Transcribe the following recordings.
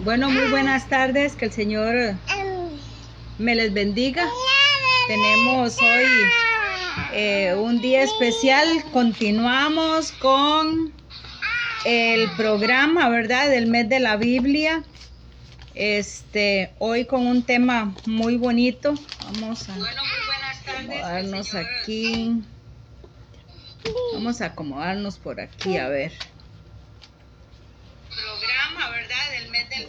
Bueno, muy buenas tardes, que el Señor me les bendiga. Tenemos hoy un día especial. Continuamos con el programa, ¿verdad?, del mes de la Biblia. Hoy con un tema muy bonito. Vamos a acomodarnos aquí. Vamos a acomodarnos por aquí, a ver. Programa, ¿verdad?, del mes del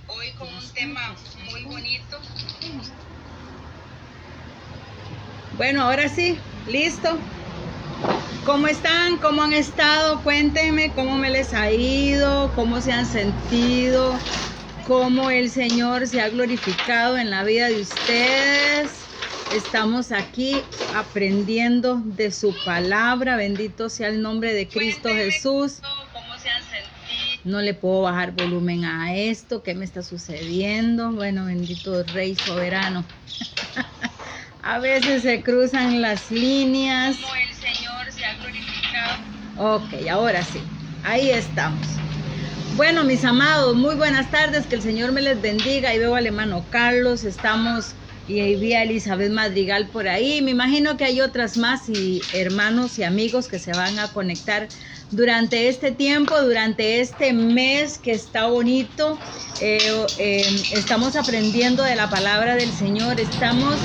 hoy con un tema muy bonito. Bueno, ahora sí, listo. ¿Cómo están? ¿Cómo han estado? Cuéntenme cómo me les ha ido, cómo se han sentido, cómo el Señor se ha glorificado en la vida de ustedes. Estamos aquí aprendiendo de su palabra. Bendito sea el nombre de Cristo Jesús. ¿Cómo se han sentido? No le puedo bajar volumen a esto. ¿Qué me está sucediendo? Bueno, bendito Rey soberano. A veces se cruzan las líneas. Como el Señor se ha glorificado. Ok, ahora sí. Ahí estamos. Bueno, mis amados, muy buenas tardes. Que el Señor me les bendiga. Ahí veo al hermano Carlos. Estamos... Y ahí vi a Elizabeth Madrigal por ahí. Me imagino que hay otras más y hermanos y amigos que se van a conectar durante este tiempo, durante este mes que está bonito. Estamos aprendiendo de la palabra del Señor. Estamos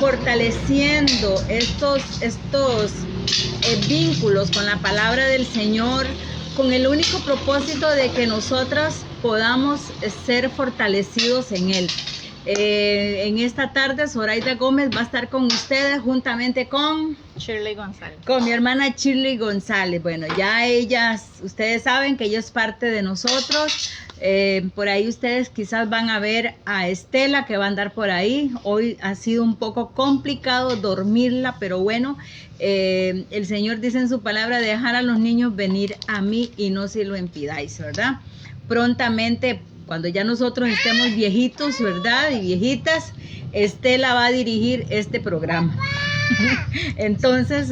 fortaleciendo estos vínculos con la palabra del Señor, con el único propósito de que nosotras podamos ser fortalecidos en Él. En esta tarde Zoraida Gómez va a estar con ustedes juntamente con Shirley González. Con mi hermana Shirley González. Bueno, ya ellas, ustedes saben que ella es parte de nosotros. Por ahí ustedes quizás van a ver a Estela que va a andar por ahí. Hoy ha sido un poco complicado dormirla, pero bueno, el Señor dice en su palabra: dejar a los niños venir a mí y no se lo impidáis, ¿verdad? Prontamente, cuando ya nosotros estemos viejitos, ¿verdad?, y viejitas, Estela va a dirigir este programa. Entonces,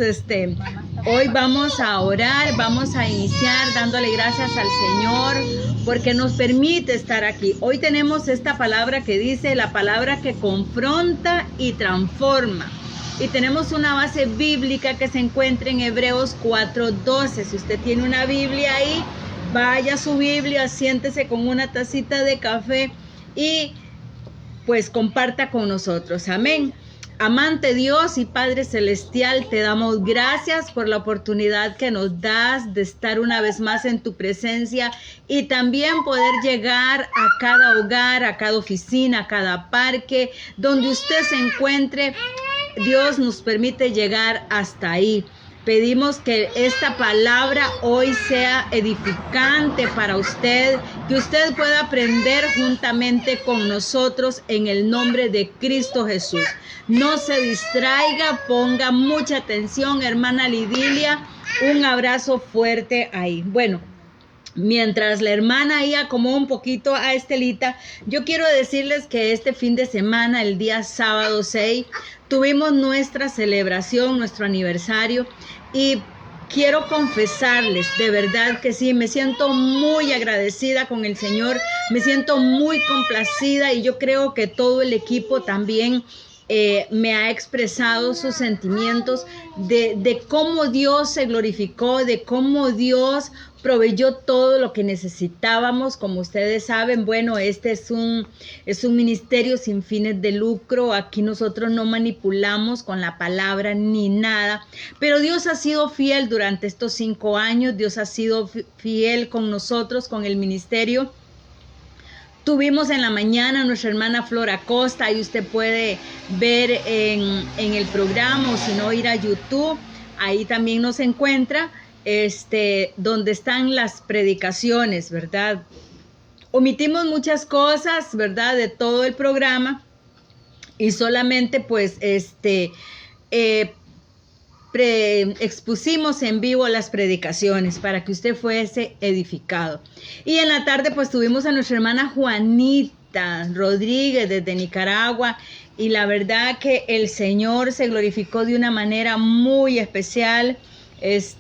hoy vamos a orar, vamos a iniciar dándole gracias al Señor porque nos permite estar aquí. Hoy tenemos esta palabra que dice, la palabra que confronta y transforma. Y tenemos una base bíblica que se encuentra en Hebreos 4:12. Si usted tiene una Biblia ahí, vaya a su Biblia, siéntese con una tacita de café y pues comparta con nosotros. Amén. Amante Dios y Padre Celestial, te damos gracias por la oportunidad que nos das de estar una vez más en tu presencia y también poder llegar a cada hogar, a cada oficina, a cada parque, donde usted se encuentre. Dios nos permite llegar hasta ahí. Pedimos que esta palabra hoy sea edificante para usted, que usted pueda aprender juntamente con nosotros en el nombre de Cristo Jesús. No se distraiga, ponga mucha atención, hermana Lidilia. Un abrazo fuerte ahí. Bueno, mientras la hermana ahí acomoda un poquito a Estelita, yo quiero decirles que este fin de semana, el día sábado 6, tuvimos nuestra celebración, nuestro aniversario, y quiero confesarles, de verdad que sí, me siento muy agradecida con el Señor, me siento muy complacida y yo creo que todo el equipo también me ha expresado sus sentimientos de cómo Dios se glorificó, de cómo Dios proveyó todo lo que necesitábamos. Como ustedes saben, bueno, este es un ministerio sin fines de lucro. Aquí nosotros no manipulamos con la palabra ni nada, pero Dios ha sido fiel durante estos 5 años. Dios ha sido fiel con nosotros, con el ministerio. Tuvimos en la mañana a nuestra hermana Flor Acosta, ahí usted puede ver en el programa, o si no, ir a YouTube, ahí también nos encuentra, donde están las predicaciones, ¿verdad? Omitimos muchas cosas, ¿verdad?, de todo el programa, y solamente pues expusimos en vivo las predicaciones para que usted fuese edificado. Y en la tarde pues tuvimos a nuestra hermana Juanita Rodríguez desde Nicaragua, y la verdad que el Señor se glorificó de una manera muy especial.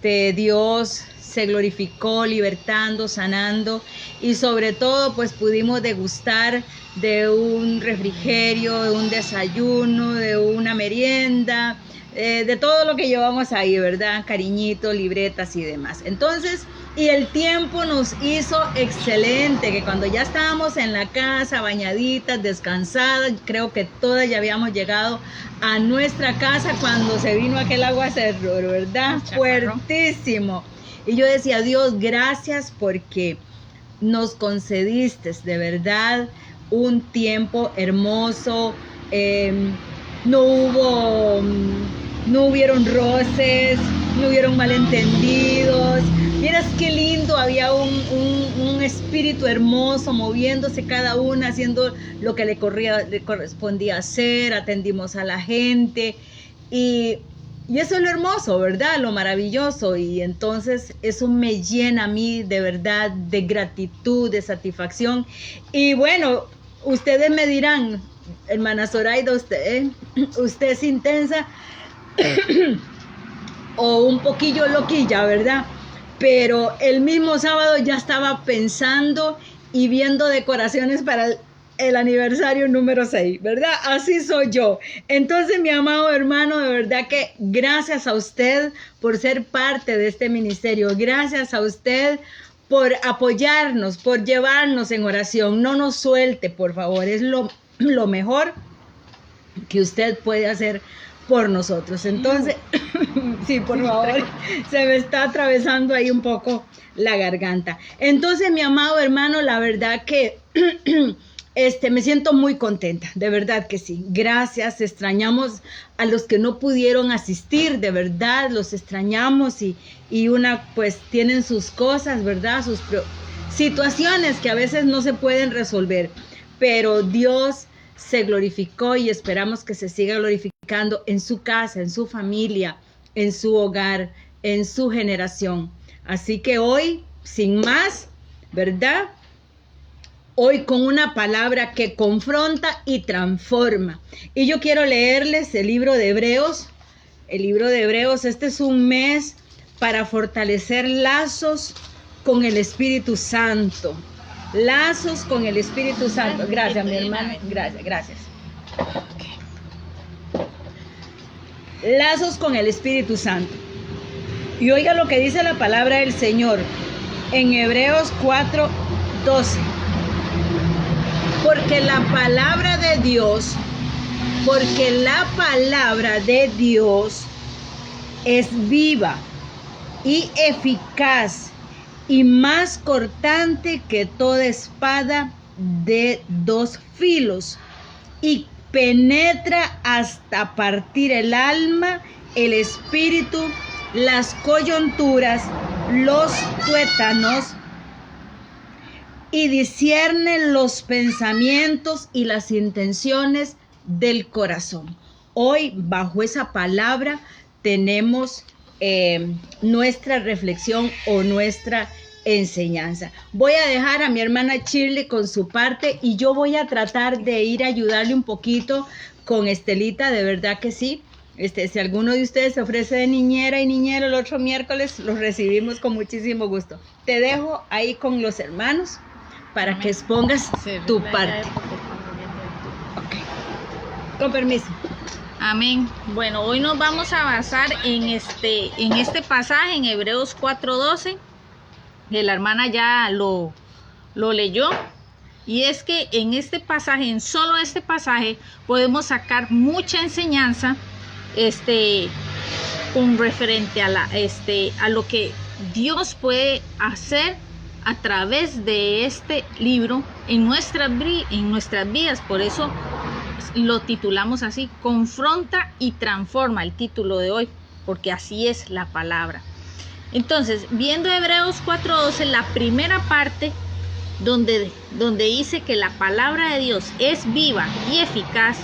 Dios se glorificó libertando, sanando y sobre todo pues pudimos degustar de un refrigerio, de un desayuno, de una merienda, de todo lo que llevamos ahí, ¿verdad? Cariñitos, libretas y demás. Entonces, y el tiempo nos hizo excelente, que cuando ya estábamos en la casa, bañaditas, descansadas, creo que todas ya habíamos llegado a nuestra casa cuando se vino aquel aguacero, ¿verdad? Fuertísimo. Y yo decía, Dios, gracias porque nos concediste de verdad un tiempo hermoso. No hubieron roces, no hubieron malentendidos. Miras qué lindo, había un espíritu hermoso moviéndose cada una, haciendo lo que le correspondía hacer, atendimos a la gente y eso es lo hermoso, ¿verdad? Lo maravilloso, y entonces eso me llena a mí de verdad de gratitud, de satisfacción. Y bueno, ustedes me dirán, hermana Zoraida, usted es intensa o un poquillo loquilla, ¿verdad? Pero el mismo sábado ya estaba pensando y viendo decoraciones para el aniversario número 6, ¿verdad? Así soy yo. Entonces, mi amado hermano, de verdad que gracias a usted por ser parte de este ministerio. Gracias a usted por apoyarnos, por llevarnos en oración. No nos suelte, por favor. Es lo mejor que usted puede hacer por nosotros. Entonces, sí, por favor, se me está atravesando ahí un poco la garganta. Entonces, mi amado hermano, la verdad que me siento muy contenta, de verdad que sí. Gracias, extrañamos a los que no pudieron asistir, de verdad, los extrañamos y una pues tienen sus cosas, ¿verdad? Sus situaciones que a veces no se pueden resolver, pero Dios se glorificó y esperamos que se siga glorificando en su casa, en su familia, en su hogar, en su generación. Así que hoy, sin más, ¿verdad? Hoy con una palabra que confronta y transforma. Y yo quiero leerles el libro de Hebreos. El libro de Hebreos, este es un mes para fortalecer lazos con el Espíritu Santo. Lazos con el Espíritu Santo. Gracias, mi hermana. Gracias. Lazos con el Espíritu Santo. Y oiga lo que dice la palabra del Señor en Hebreos 4:12. Porque la palabra de Dios es viva y eficaz y más cortante que toda espada de 2 filos, y penetra hasta partir el alma, el espíritu, las coyunturas, los tuétanos, y discierne los pensamientos y las intenciones del corazón. Hoy, bajo esa palabra, tenemos nuestra reflexión o nuestra enseñanza. Voy a dejar a mi hermana Shirley con su parte y yo voy a tratar de ir a ayudarle un poquito con Estelita, de verdad que sí. Si alguno de ustedes se ofrece de niñera y niñero el otro miércoles, los recibimos con muchísimo gusto. Te dejo ahí con los hermanos para que expongas tu parte. Okay. Con permiso. Amén. Bueno, hoy nos vamos a basar en este pasaje, en Hebreos 4:12, que la hermana ya lo leyó. Y es que en este pasaje, en solo este pasaje, podemos sacar mucha enseñanza con referente a lo que Dios puede hacer a través de este libro en nuestras vidas. Por eso lo titulamos así: confronta y transforma, el título de hoy, porque así es la palabra. Entonces, viendo Hebreos 4:12, la primera parte donde dice que la palabra de Dios es viva y eficaz,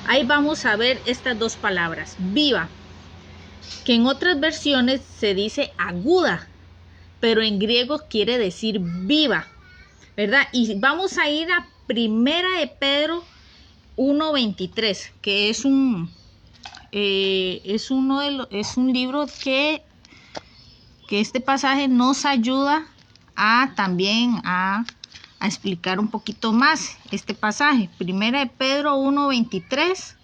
ahí vamos a ver estas dos palabras: viva, que en otras versiones se dice aguda, pero en griego quiere decir viva, ¿verdad? Y vamos a ir a Primera de Pedro 1:23, que es un libro que que este pasaje nos ayuda también a explicar un poquito más este pasaje. Primera de Pedro 1:23,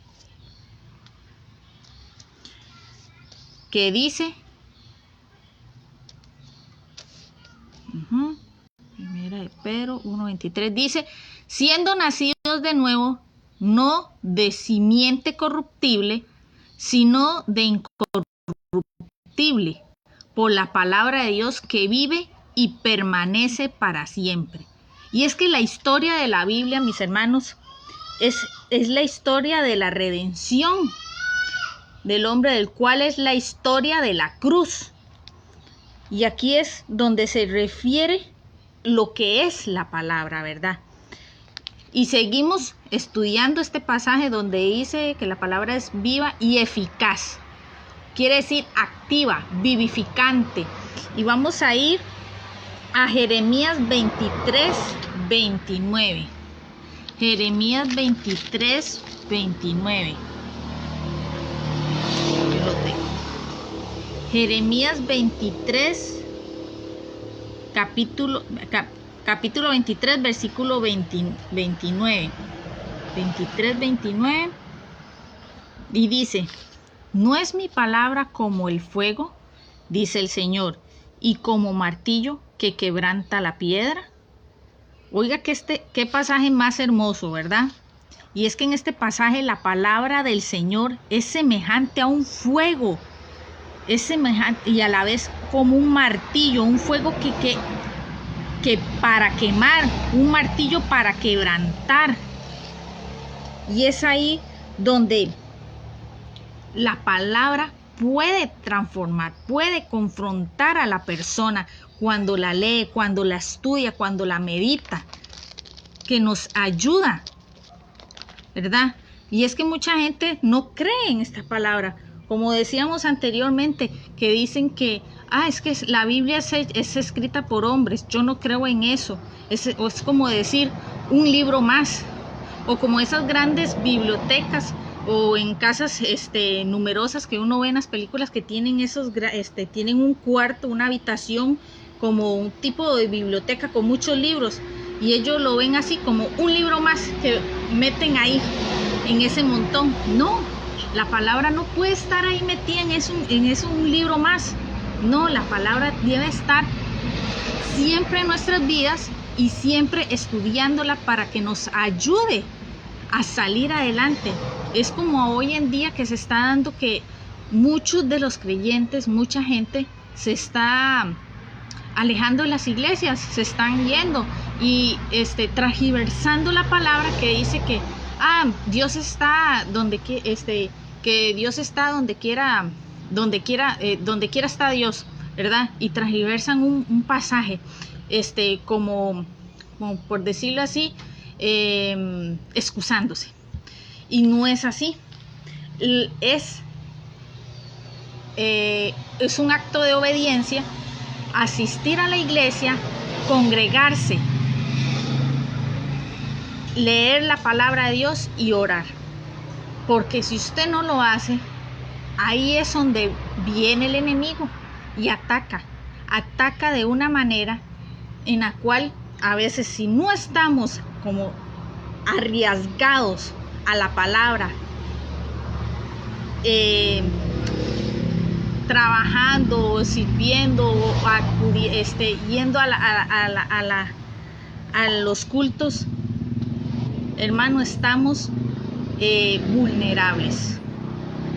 que dice, Primera de Pedro 1:23 dice, siendo nacidos de nuevo, no de simiente corruptible, sino de incorruptible, por la palabra de Dios que vive y permanece para siempre. Y es que la historia de la Biblia, mis hermanos, es la historia de la redención del hombre, del cual es la historia de la cruz. Y aquí es donde se refiere lo que es la palabra, ¿verdad? Y seguimos estudiando este pasaje donde dice que la palabra es viva y eficaz. Quiere decir activa, vivificante. Y vamos a ir a Jeremías 23:29. Jeremías 23:29. Yo lo tengo. Jeremías 23, capítulo 23, versículo 29. 23:29. Y dice, ¿no es mi palabra como el fuego, dice el Señor, y como martillo que quebranta la piedra? Oiga qué pasaje más hermoso, ¿verdad? Y es que en este pasaje la palabra del Señor es semejante a un fuego, es semejante y a la vez como un martillo, un fuego que para quemar, un martillo para quebrantar. Y es ahí donde la palabra puede transformar, puede confrontar a la persona cuando la lee, cuando la estudia, cuando la medita, que nos ayuda, ¿verdad? Y es que mucha gente no cree en esta palabra, como decíamos anteriormente, que dicen que es que la Biblia es escrita por hombres. Yo no creo en eso. Es como decir un libro más, o como esas grandes bibliotecas o en casas numerosas que uno ve en las películas que tienen tienen un cuarto, una habitación como un tipo de biblioteca con muchos libros, y ellos lo ven así como un libro más que meten ahí en ese montón. No, la palabra no puede estar ahí metida en eso un libro más. No, la palabra debe estar siempre en nuestras vidas y siempre estudiándola para que nos ayude a salir adelante. Es como hoy en día que se está dando que muchos de los creyentes, mucha gente se está alejando de las iglesias, se están yendo y transgiversando la palabra que dice que Dios está que Dios está donde quiera está Dios, ¿verdad? Y transgiversan un pasaje como por decirlo así, excusándose. Y no es así. Es un acto de obediencia asistir a la iglesia, congregarse, leer la palabra de Dios y orar. Porque si usted no lo hace, ahí es donde viene el enemigo y ataca de una manera en la cual a veces, si no estamos como arriesgados a la palabra, trabajando, sirviendo, yendo a los cultos, hermano, estamos vulnerables.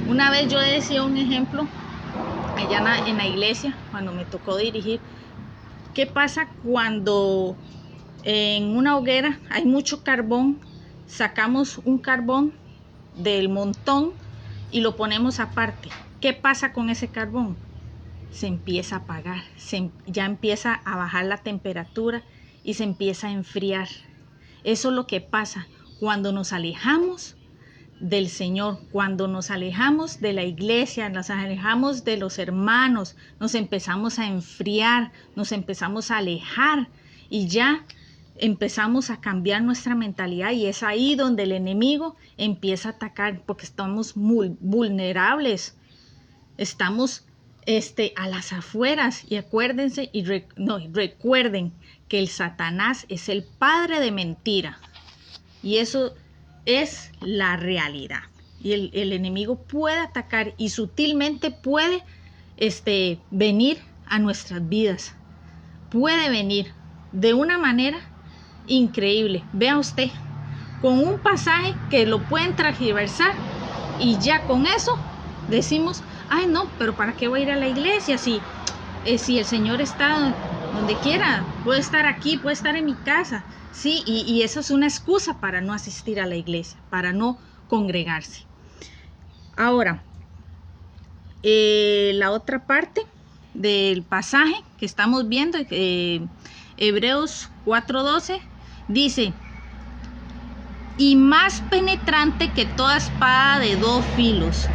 Una vez yo decía un ejemplo allá en la iglesia, cuando me tocó dirigir, ¿qué pasa cuando en una hoguera hay mucho carbón? Sacamos un carbón del montón y lo ponemos aparte. ¿Qué pasa con ese carbón? Se empieza a apagar, ya empieza a bajar la temperatura y se empieza a enfriar. Eso es lo que pasa cuando nos alejamos del Señor, cuando nos alejamos de la iglesia, nos alejamos de los hermanos, nos empezamos a enfriar, nos empezamos a alejar y ya empezamos a cambiar nuestra mentalidad, y es ahí donde el enemigo empieza a atacar, porque estamos muy vulnerables, estamos a las afueras. Y acuérdense y recuerden que el Satanás es el padre de mentira. Y eso es la realidad. Y el enemigo puede atacar y sutilmente puede venir a nuestras vidas. Puede venir de una manera increíble. Vea usted, con un pasaje que lo pueden transversar y ya con eso decimos, ay no, pero ¿para qué voy a ir a la iglesia? Si el Señor está donde quiera, puede estar aquí, puede estar en mi casa. Sí, y eso es una excusa para no asistir a la iglesia, para no congregarse. Ahora, la otra parte del pasaje que estamos viendo, Hebreos 4:12, dice, y más penetrante que toda espada de 2 filos,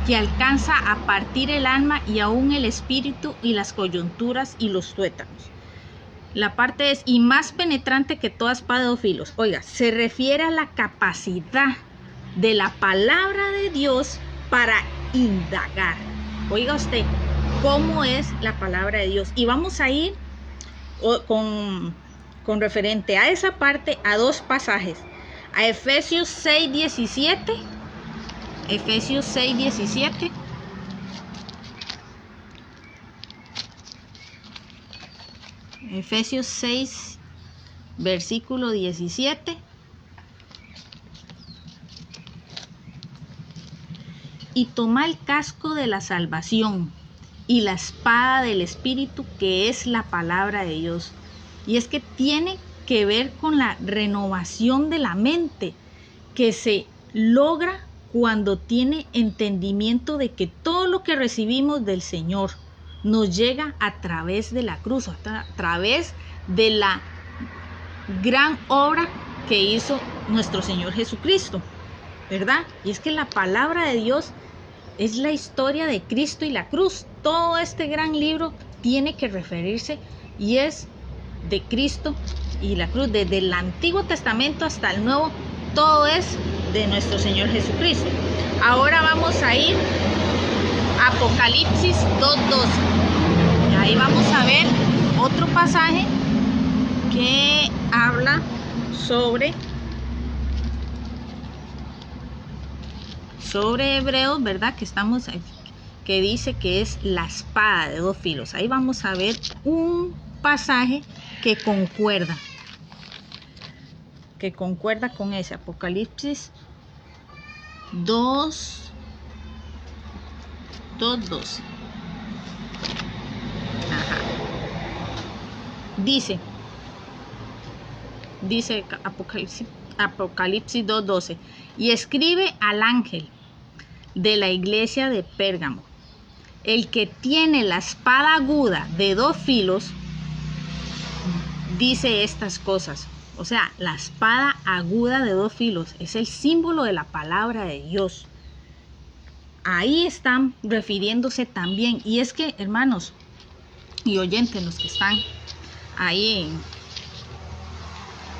que alcanza a partir el alma y aún el espíritu y las coyunturas y los tuétanos. La parte es, y más penetrante que toda espada de 2 filos. Oiga, se refiere a la capacidad de la palabra de Dios para indagar. Oiga usted, ¿cómo es la palabra de Dios? Y vamos a ir con referente a esa parte a 2 pasajes. A Efesios 6:17. Efesios 6:17. Efesios 6, versículo 17. Y toma el casco de la salvación y la espada del Espíritu, que es la palabra de Dios. Y es que tiene que ver con la renovación de la mente, que se logra cuando tiene entendimiento de que todo lo que recibimos del Señor nos llega a través de la cruz, a través de la gran obra que hizo nuestro Señor Jesucristo, ¿verdad? Y es que la palabra de Dios es la historia de Cristo y la cruz. Todo este gran libro tiene que referirse y es de Cristo y la cruz. Desde el Antiguo Testamento hasta el Nuevo, todo es de nuestro Señor Jesucristo. Ahora vamos a ir a Apocalipsis 2:12. Ahí vamos a ver otro pasaje que habla sobre Hebreos, ¿verdad? Que dice que es la espada de 2 filos. Ahí vamos a ver un pasaje que concuerda con ese. Apocalipsis 2:12. Dice Apocalipsis 2:12, y escribe al ángel de la iglesia de Pérgamo, el que tiene la espada aguda de 2 filos, dice estas cosas. O sea, la espada aguda de 2 filos es el símbolo de la palabra de Dios. Ahí están refiriéndose también. Y es que, hermanos y oyentes, los que están ahí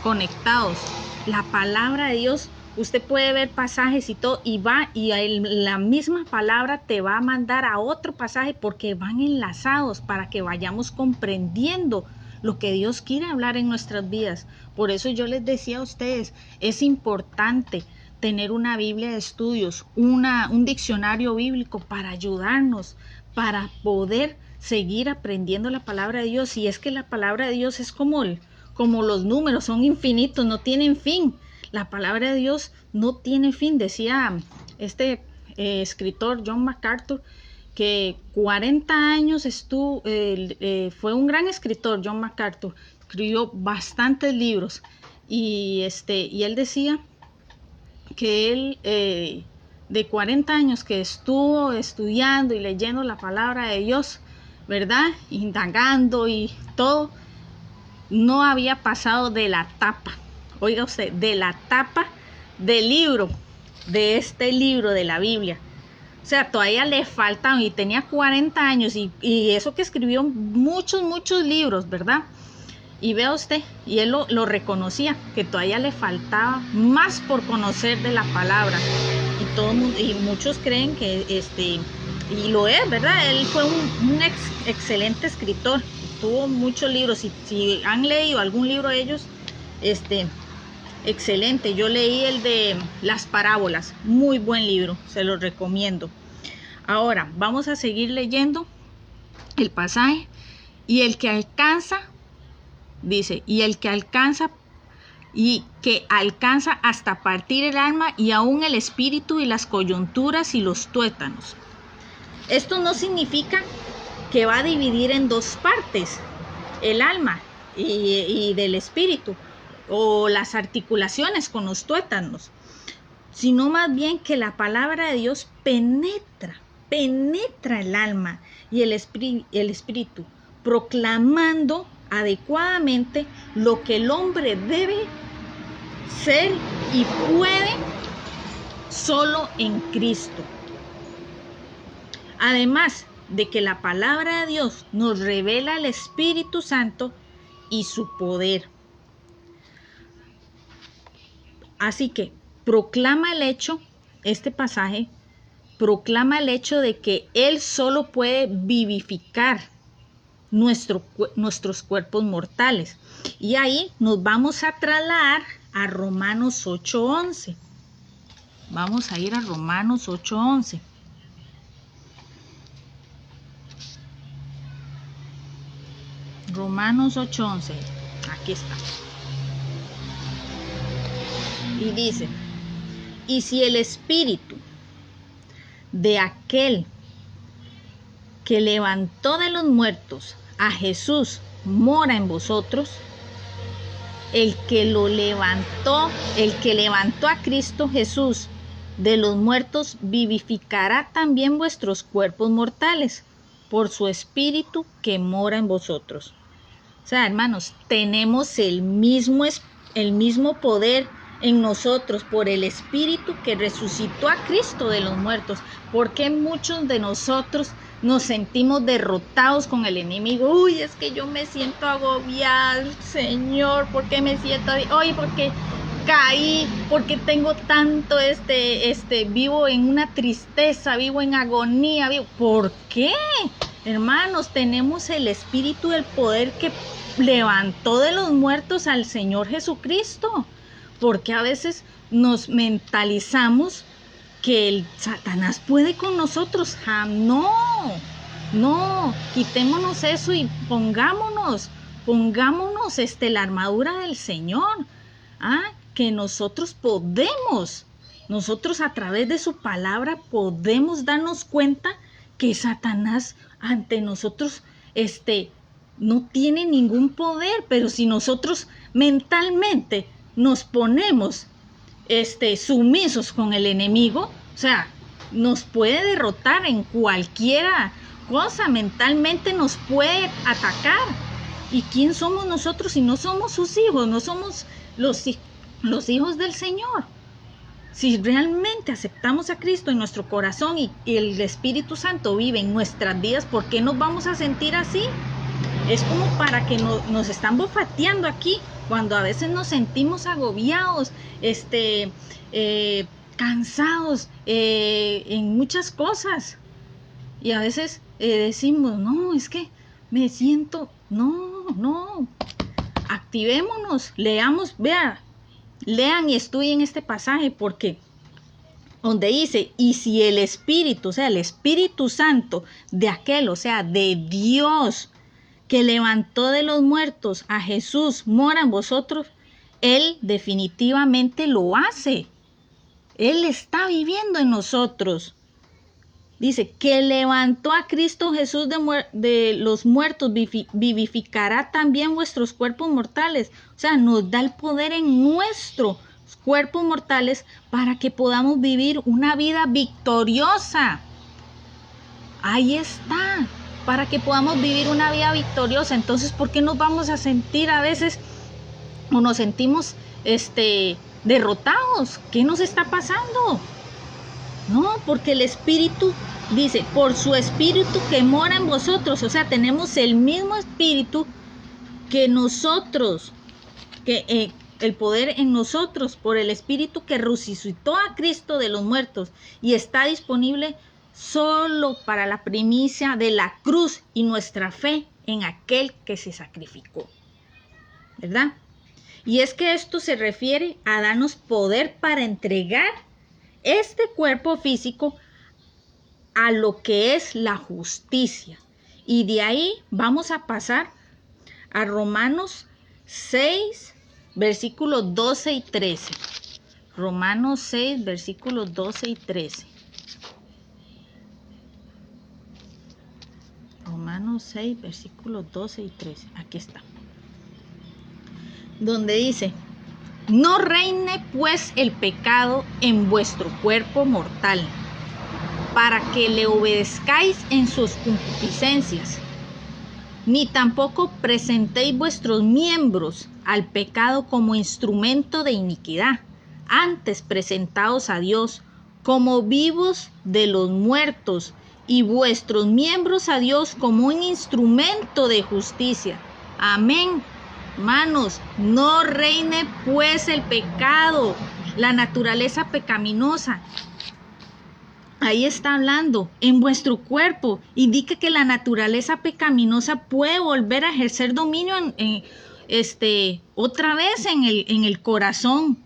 conectados, la palabra de Dios, usted puede ver pasajes y todo, y la misma palabra te va a mandar a otro pasaje porque van enlazados para que vayamos comprendiendo lo que Dios quiere hablar en nuestras vidas. Por eso yo les decía a ustedes, es importante tener una Biblia de estudios, un diccionario bíblico para ayudarnos, para poder seguir aprendiendo la palabra de Dios. Y es que la palabra de Dios es como los números, son infinitos, no tienen fin. La palabra de Dios no tiene fin. Decía escritor John MacArthur que 40 años fue un gran escritor. John MacArthur escribió bastantes libros y él decía que él de 40 años que estuvo estudiando y leyendo la palabra de Dios, ¿verdad? Indagando y todo, no había pasado de la tapa. Oiga usted, de la tapa del libro, de este libro de la Biblia. O sea, todavía le faltaban, y tenía 40 años, y eso que escribió muchos libros, ¿verdad? Y vea usted, y él lo reconocía, que todavía le faltaba más por conocer de la palabra. Y muchos creen que y lo es, ¿verdad? Él fue un excelente escritor, tuvo muchos libros. Si han leído algún libro de ellos, excelente. Yo leí el de las parábolas, muy buen libro, se los recomiendo. Ahora vamos a seguir leyendo el pasaje. Y el que alcanza, dice, y que alcanza hasta partir el alma y aún el espíritu y las coyunturas y los tuétanos. Esto no significa que va a dividir en dos partes el alma y del espíritu, o las articulaciones con los tuétanos, sino más bien que la palabra de Dios penetra el alma y el espíritu, proclamando adecuadamente lo que el hombre debe ser y puede solo en Cristo. Además de que la palabra de Dios nos revela el Espíritu Santo y su poder. Así que proclama el hecho, este pasaje proclama el hecho de que Él solo puede vivificar nuestros cuerpos mortales. Y ahí nos vamos a trasladar a Romanos 8:11. Vamos a ir a Romanos 8:11. Romanos 8:11. Aquí está. Y dice: y si el espíritu de aquel que levantó de los muertos a Jesús mora en vosotros, el que levantó a Cristo Jesús de los muertos vivificará también vuestros cuerpos mortales por su espíritu que mora en vosotros. O sea, hermanos, tenemos el mismo poder en nosotros por el espíritu que resucitó a Cristo de los muertos. Porque muchos de nosotros nos sentimos derrotados con el enemigo? Uy, es que yo me siento agobiada, Señor, ¿por qué me siento? Oye, porque caí, porque tengo tanto vivo en una tristeza, vivo en agonía, ¿por qué? Hermanos, tenemos el espíritu del poder que levantó de los muertos al Señor Jesucristo. Porque a veces nos mentalizamos que el Satanás puede con nosotros. No, quitémonos eso y pongámonos la armadura del Señor. Que nosotros a través de su palabra podemos darnos cuenta que Satanás ante nosotros no tiene ningún poder, pero si nosotros mentalmente nos ponemos sumisos con el enemigo, o sea, nos puede derrotar en cualquiera cosa, mentalmente nos puede atacar. ¿Y quién somos nosotros si no somos sus hijos? No somos los hijos del Señor. Si realmente aceptamos a Cristo en nuestro corazón y el Espíritu Santo vive en nuestras vidas, ¿por qué nos vamos a sentir así? Es como para que nos están bofeteando aquí, cuando a veces nos sentimos agobiados, cansados en muchas cosas. Y a veces decimos, no, es que me siento, no. Activémonos, leamos, lean y estudien este pasaje, porque donde dice, y si el Espíritu, o sea, el Espíritu Santo de aquel, o sea, de Dios, que levantó de los muertos a Jesús mora en vosotros, Él definitivamente lo hace. Él está viviendo en nosotros. Dice, que levantó a Cristo Jesús de los muertos, vivificará también vuestros cuerpos mortales. O sea, nos da el poder en nuestros cuerpos mortales para que podamos vivir una vida victoriosa. Ahí está. Para que podamos vivir una vida victoriosa. Entonces, ¿por qué nos vamos a sentir a veces o nos sentimos derrotados? ¿Qué nos está pasando? No, porque el Espíritu dice, por su Espíritu que mora en vosotros. O sea, tenemos el mismo Espíritu que nosotros, que el poder en nosotros, por el Espíritu que resucitó a Cristo de los muertos y está disponible solo para la primicia de la cruz y nuestra fe en aquel que se sacrificó, ¿verdad? Y es que esto se refiere a darnos poder para entregar este cuerpo físico a lo que es la justicia. Y de ahí vamos a pasar a Romanos 6, versículos 12 y 13. Romanos 6, versículos 12 y 13. Romanos 6, versículos 12 y 13. Aquí está. Donde dice: no reine pues el pecado en vuestro cuerpo mortal, para que le obedezcáis en sus concupiscencias, ni tampoco presentéis vuestros miembros al pecado como instrumento de iniquidad, antes presentaos a Dios como vivos de los muertos, y vuestros miembros a Dios como un instrumento de justicia. Amén. Hermanos, no reine pues el pecado, la naturaleza pecaminosa. Ahí está hablando, en vuestro cuerpo. Indica que la naturaleza pecaminosa puede volver a ejercer dominio otra vez en el corazón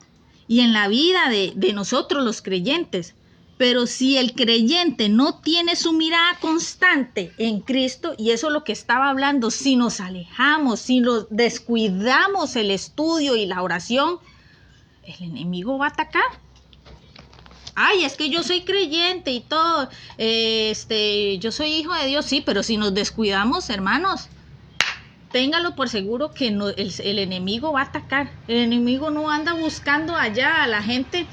y en la vida de nosotros los creyentes. Pero si el creyente no tiene su mirada constante en Cristo, y eso es lo que estaba hablando, si nos alejamos, si nos descuidamos el estudio y la oración, el enemigo va a atacar. Ay, es que yo soy creyente y todo, yo soy hijo de Dios, sí, pero si nos descuidamos, hermanos, téngalo por seguro que no, el enemigo va a atacar. El enemigo no anda buscando allá a la gente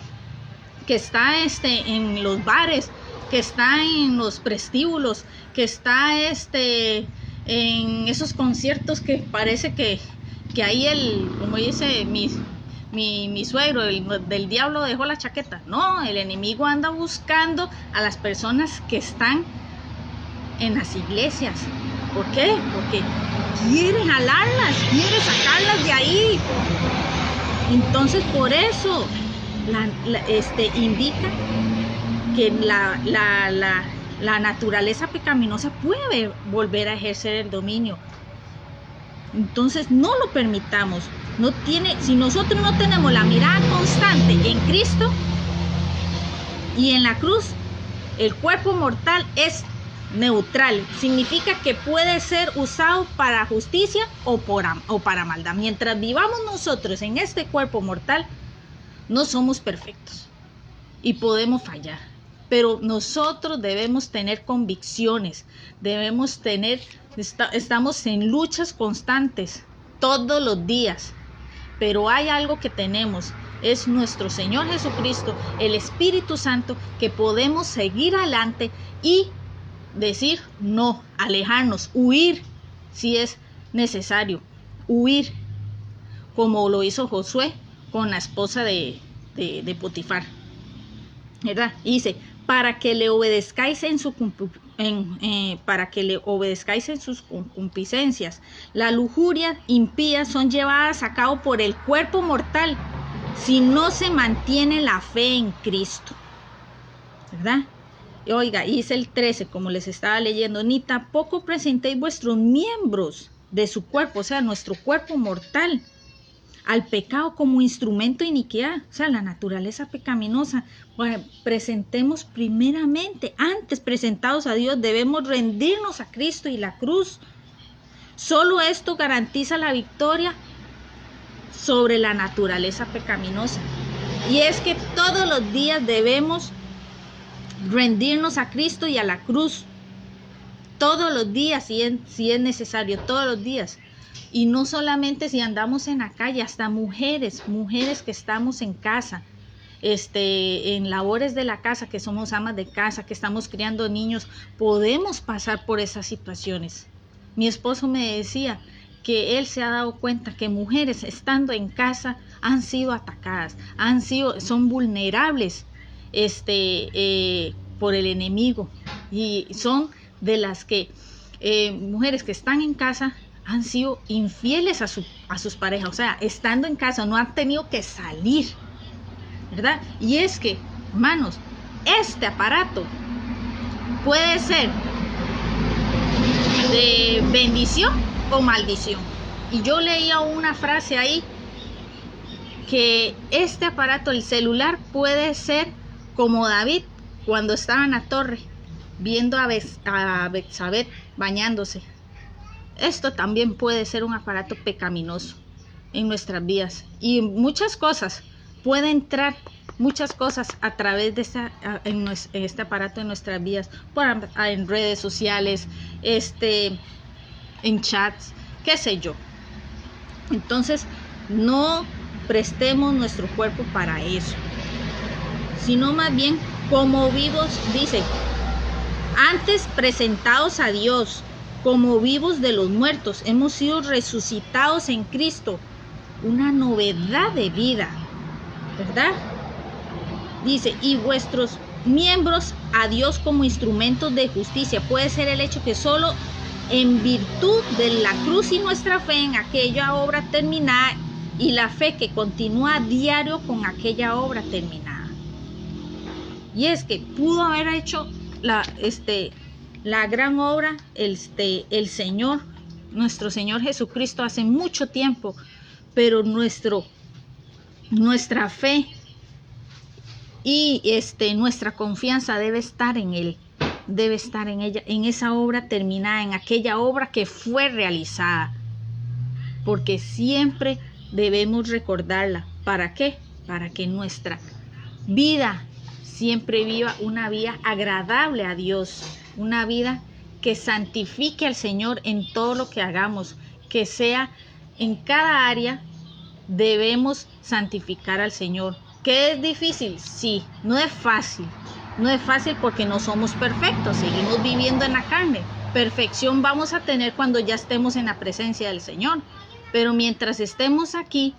que está en los bares, que está en los prostíbulos, que está en esos conciertos que parece que ahí como dice mi suegro, del diablo dejó la chaqueta. No, el enemigo anda buscando a las personas que están en las iglesias. ¿Por qué? Porque quiere jalarlas, quiere sacarlas de ahí. Entonces, por eso indica que la naturaleza pecaminosa puede volver a ejercer el dominio. Entonces no lo permitamos. Si nosotros no tenemos la mirada constante en Cristo y en la cruz, el cuerpo mortal es neutral. Significa que puede ser usado para justicia o para maldad. Mientras vivamos nosotros en este cuerpo mortal, no somos perfectos y podemos fallar, pero nosotros debemos tener convicciones, estamos en luchas constantes todos los días, pero hay algo que tenemos, es nuestro Señor Jesucristo, el Espíritu Santo, que podemos seguir adelante y decir no, alejarnos, huir si es necesario, huir, como lo hizo Josué con la esposa de Potifar, ¿verdad? Y dice, para que le obedezcáis en sus concupiscencias. La lujuria impía son llevadas a cabo por el cuerpo mortal si no se mantiene la fe en Cristo, ¿verdad? Y oiga, dice el 13, como les estaba leyendo, ni tampoco presentéis vuestros miembros de su cuerpo, o sea, nuestro cuerpo mortal, al pecado como instrumento de iniquidad, o sea, la naturaleza pecaminosa. Bueno, presentemos primeramente, antes presentados a Dios, debemos rendirnos a Cristo y la cruz. Solo esto garantiza la victoria sobre la naturaleza pecaminosa. Y es que todos los días debemos rendirnos a Cristo y a la cruz. Todos los días, si es necesario, todos los días. Y no solamente si andamos en la calle, hasta mujeres que estamos en casa, en labores de la casa, que somos amas de casa, que estamos criando niños, podemos pasar por esas situaciones. Mi esposo me decía que él se ha dado cuenta que mujeres estando en casa han sido atacadas, son vulnerables por el enemigo, y son de las que mujeres que están en casa han sido infieles a sus parejas, o sea, estando en casa no han tenido que salir, ¿verdad? Y es que, hermanos, este aparato puede ser de bendición o maldición. Y yo leía una frase ahí que este aparato, el celular, puede ser como David cuando estaba en la torre viendo a Betsabé bañándose. Esto también puede ser un aparato pecaminoso en nuestras vidas, y muchas cosas pueden entrar, muchas cosas a través de en este aparato en nuestras vidas, en redes sociales, en chats, qué sé yo. Entonces no prestemos nuestro cuerpo para eso, sino más bien como vivos, dice, antes presentados a Dios como vivos de los muertos, hemos sido resucitados en Cristo, una novedad de vida, ¿verdad? Dice, y vuestros miembros a Dios como instrumentos de justicia. Puede ser el hecho que solo en virtud de la cruz y nuestra fe en aquella obra terminada, y la fe que continúa a diario con aquella obra terminada. Y es que pudo haber hecho la gran obra el Señor, nuestro Señor Jesucristo, hace mucho tiempo, pero nuestra fe y nuestra confianza debe estar en Él, debe estar en ella, en esa obra terminada, en aquella obra que fue realizada, porque siempre debemos recordarla. ¿Para qué? Para que nuestra vida siempre viva una vida agradable a Dios, una vida que santifique al Señor en todo lo que hagamos, que sea en cada área debemos santificar al Señor. ¿Qué es difícil? Sí, no es fácil. No es fácil porque no somos perfectos, seguimos viviendo en la carne. Perfección vamos a tener cuando ya estemos en la presencia del Señor. Pero mientras estemos aquí,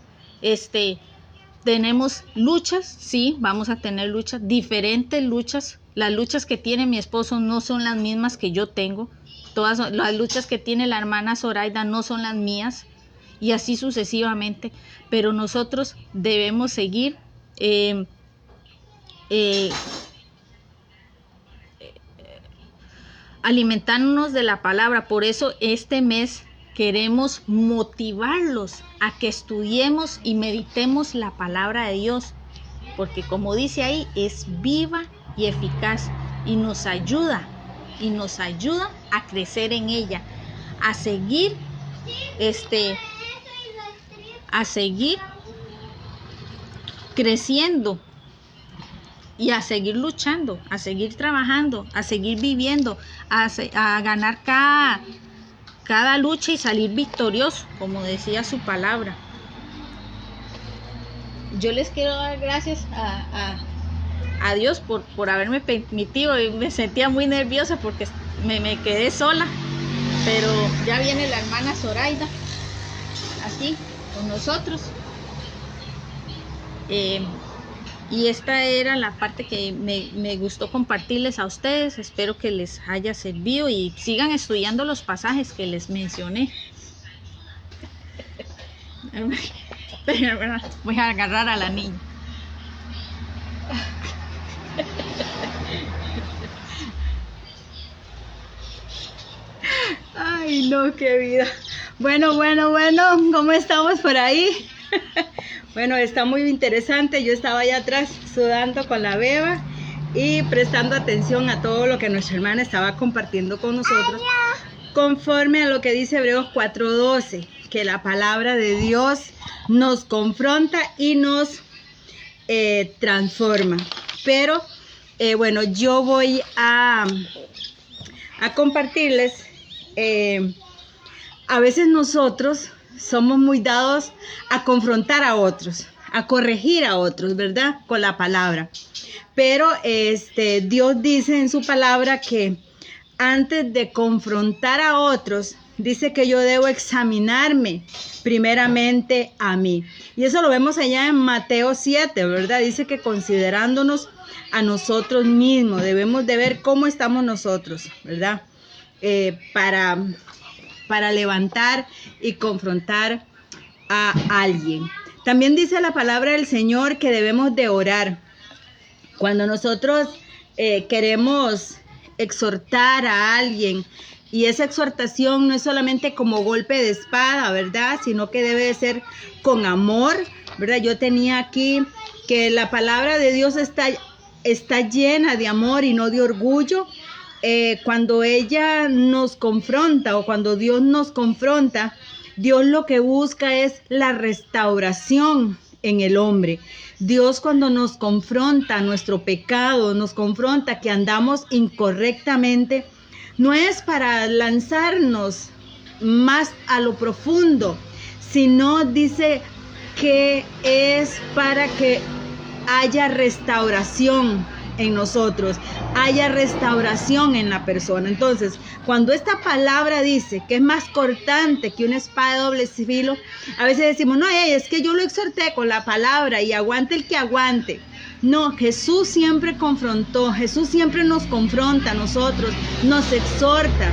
tenemos luchas, sí, vamos a tener luchas, diferentes luchas. Las luchas que tiene mi esposo no son las mismas que yo tengo. Todas las luchas que tiene la hermana Zoraida no son las mías, y así sucesivamente. Pero nosotros debemos seguir alimentándonos de la palabra. Por eso este mes queremos motivarlos a que estudiemos y meditemos la palabra de Dios, porque como dice ahí, es viva y eficaz, y nos ayuda a crecer en ella, a seguir creciendo y a seguir luchando, a seguir trabajando, a seguir viviendo, a ganar cada lucha y salir victorioso, como decía su palabra. Yo les quiero dar gracias a Dios por haberme permitido, y me sentía muy nerviosa porque me quedé sola, pero ya viene la hermana Zoraida aquí con nosotros. Y esta era la parte que me gustó compartirles a ustedes. Espero que les haya servido y sigan estudiando los pasajes que les mencioné. Voy a agarrar a la niña. Ay, no, qué vida. Bueno, ¿cómo estamos por ahí? Bueno, está muy interesante. Yo estaba allá atrás sudando con la beba y prestando atención a todo lo que nuestra hermana estaba compartiendo con nosotros, conforme a lo que dice Hebreos 4:12, que la palabra de Dios nos confronta y nos transforma. Pero bueno, yo voy a compartirles. A veces nosotros somos muy dados a confrontar a otros, a corregir a otros, ¿verdad? Con la palabra. Pero Dios dice en su palabra que antes de confrontar a otros, dice que yo debo examinarme primeramente a mí. Y eso lo vemos allá en Mateo 7, ¿verdad? Dice que considerándonos a nosotros mismos, debemos de ver cómo estamos nosotros, ¿verdad? Para levantar y confrontar a alguien. También dice la palabra del Señor que debemos de orar. Cuando nosotros queremos exhortar a alguien, y esa exhortación no es solamente como golpe de espada, ¿verdad? Sino que debe de ser con amor, ¿verdad? Yo tenía aquí que la palabra de Dios está llena de amor y no de orgullo. Cuando ella nos confronta o cuando Dios nos confronta, Dios lo que busca es la restauración en el hombre. Dios, cuando nos confronta nuestro pecado, nos confronta que andamos incorrectamente, no es para lanzarnos más a lo profundo, sino dice que es para que haya restauración en nosotros, haya restauración en la persona. Entonces, cuando esta palabra dice que es más cortante que una espada de doble filo, a veces decimos, no, es que yo lo exhorté con la palabra y aguante el que aguante. No, Jesús siempre confrontó, Jesús siempre nos confronta a nosotros, nos exhorta,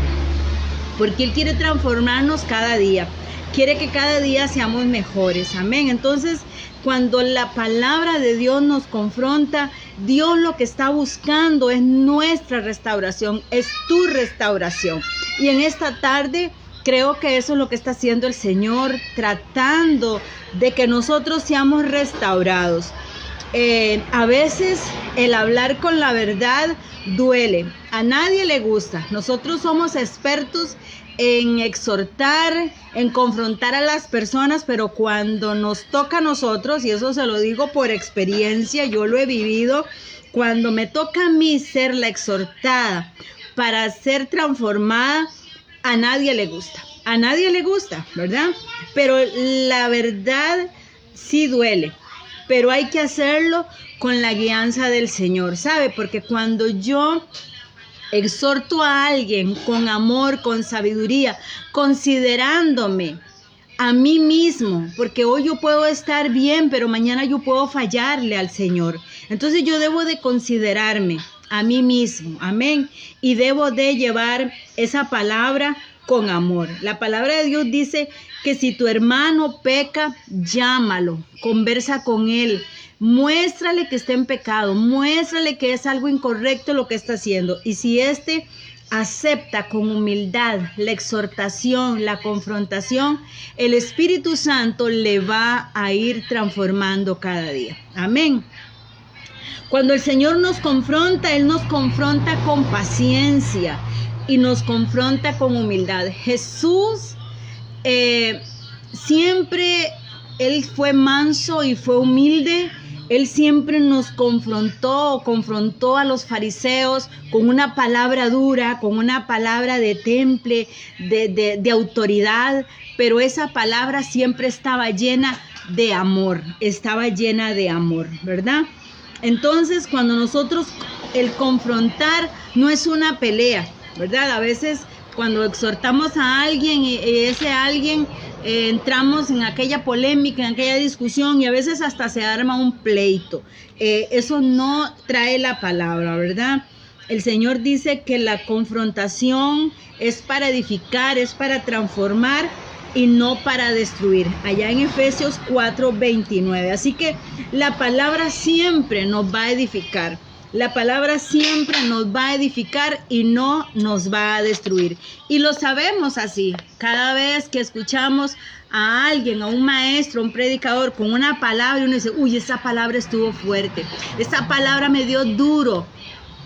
porque Él quiere transformarnos cada día, quiere que cada día seamos mejores, amén. Entonces, cuando la palabra de Dios nos confronta, Dios lo que está buscando es nuestra restauración, es tu restauración. Y en esta tarde creo que eso es lo que está haciendo el Señor, tratando de que nosotros seamos restaurados. A veces el hablar con la verdad duele, a nadie le gusta. Nosotros somos expertos en exhortar, en confrontar a las personas, pero cuando nos toca a nosotros, y eso se lo digo por experiencia, yo lo he vivido, cuando me toca a mí ser la exhortada para ser transformada, a nadie le gusta, ¿verdad? Pero la verdad sí duele, pero hay que hacerlo con la guianza del Señor, ¿sabe? Porque cuando yo exhorto a alguien con amor, con sabiduría, considerándome a mí mismo, porque hoy yo puedo estar bien, pero mañana yo puedo fallarle al Señor. Entonces yo debo de considerarme a mí mismo, amén, y debo de llevar esa palabra con amor. La palabra de Dios dice que si tu hermano peca, llámalo, conversa con él, muéstrale que está en pecado, muéstrale que es algo incorrecto lo que está haciendo. Y si éste acepta con humildad la exhortación, la confrontación, el Espíritu Santo le va a ir transformando cada día. Amén. Cuando el Señor nos confronta, Él nos confronta con paciencia y nos confronta con humildad. Jesús siempre, Él fue manso y fue humilde. Él siempre nos confrontó a los fariseos con una palabra dura, con una palabra de temple, de autoridad, pero esa palabra siempre estaba llena de amor, ¿verdad? Entonces, cuando nosotros, el confrontar no es una pelea, ¿verdad? A veces cuando exhortamos a alguien y ese alguien entramos en aquella polémica, en aquella discusión y a veces hasta se arma un pleito. Eso no trae la palabra, ¿verdad? El Señor dice que la confrontación es para edificar, es para transformar y no para destruir. Allá en Efesios 4:29. Así que la palabra siempre nos va a edificar. La palabra siempre nos va a edificar y no nos va a destruir. Y lo sabemos así. Cada vez que escuchamos a alguien, a un maestro, a un predicador con una palabra, uno dice, uy, esa palabra estuvo fuerte. Esa palabra me dio duro.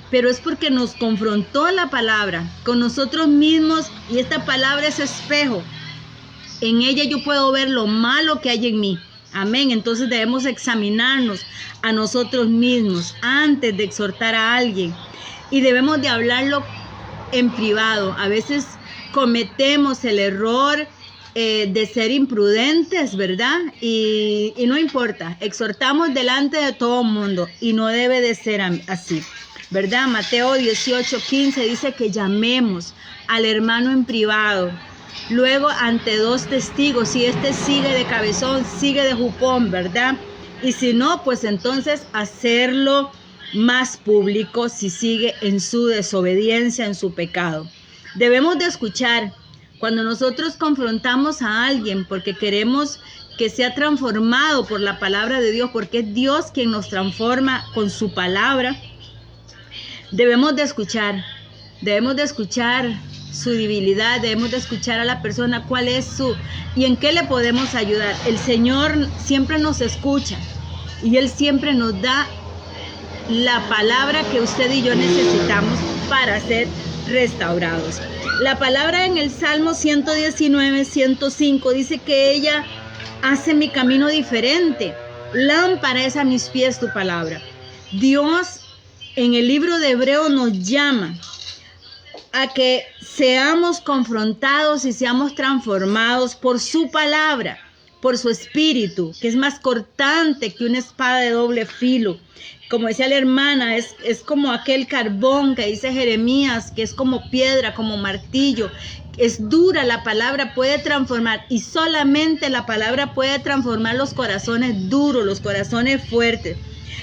Pero es porque nos confrontó la palabra con nosotros mismos y esta palabra es espejo. En ella yo puedo ver lo malo que hay en mí. Amén. Entonces debemos examinarnos a nosotros mismos antes de exhortar a alguien. Y debemos de hablarlo en privado. A veces cometemos el error de ser imprudentes, ¿verdad? Y no importa. Exhortamos delante de todo el mundo y no debe de ser así, ¿verdad? Mateo 18:15 dice que llamemos al hermano en privado. Luego ante 2 testigos, si este sigue de cabezón, sigue de jupón, ¿verdad? Y si no, pues entonces hacerlo más público si sigue en su desobediencia, en su pecado. Debemos de escuchar cuando nosotros confrontamos a alguien porque queremos que sea transformado por la palabra de Dios, porque es Dios quien nos transforma con su palabra. Debemos de escuchar. Debemos de escuchar su debilidad, debemos de escuchar a la persona cuál es su y en qué le podemos ayudar. El Señor siempre nos escucha y Él siempre nos da la palabra que usted y yo necesitamos para ser restaurados. La palabra en el Salmo 119, 105 dice que ella hace mi camino diferente. Lámpara es a mis pies tu palabra. Dios en el libro de Hebreos nos llama a que seamos confrontados y seamos transformados por su palabra, por su espíritu, que es más cortante que una espada de doble filo. Como decía la hermana, es como aquel carbón que dice Jeremías, que es como piedra, como martillo. Es dura, la palabra puede transformar y solamente la palabra puede transformar los corazones duros, los corazones fuertes.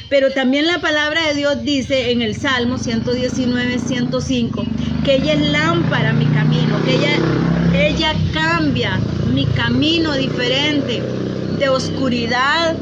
Pero también la palabra de Dios dice en el Salmo 119, 105, que ella es lámpara a mi camino, que ella cambia mi camino diferente, de oscuridad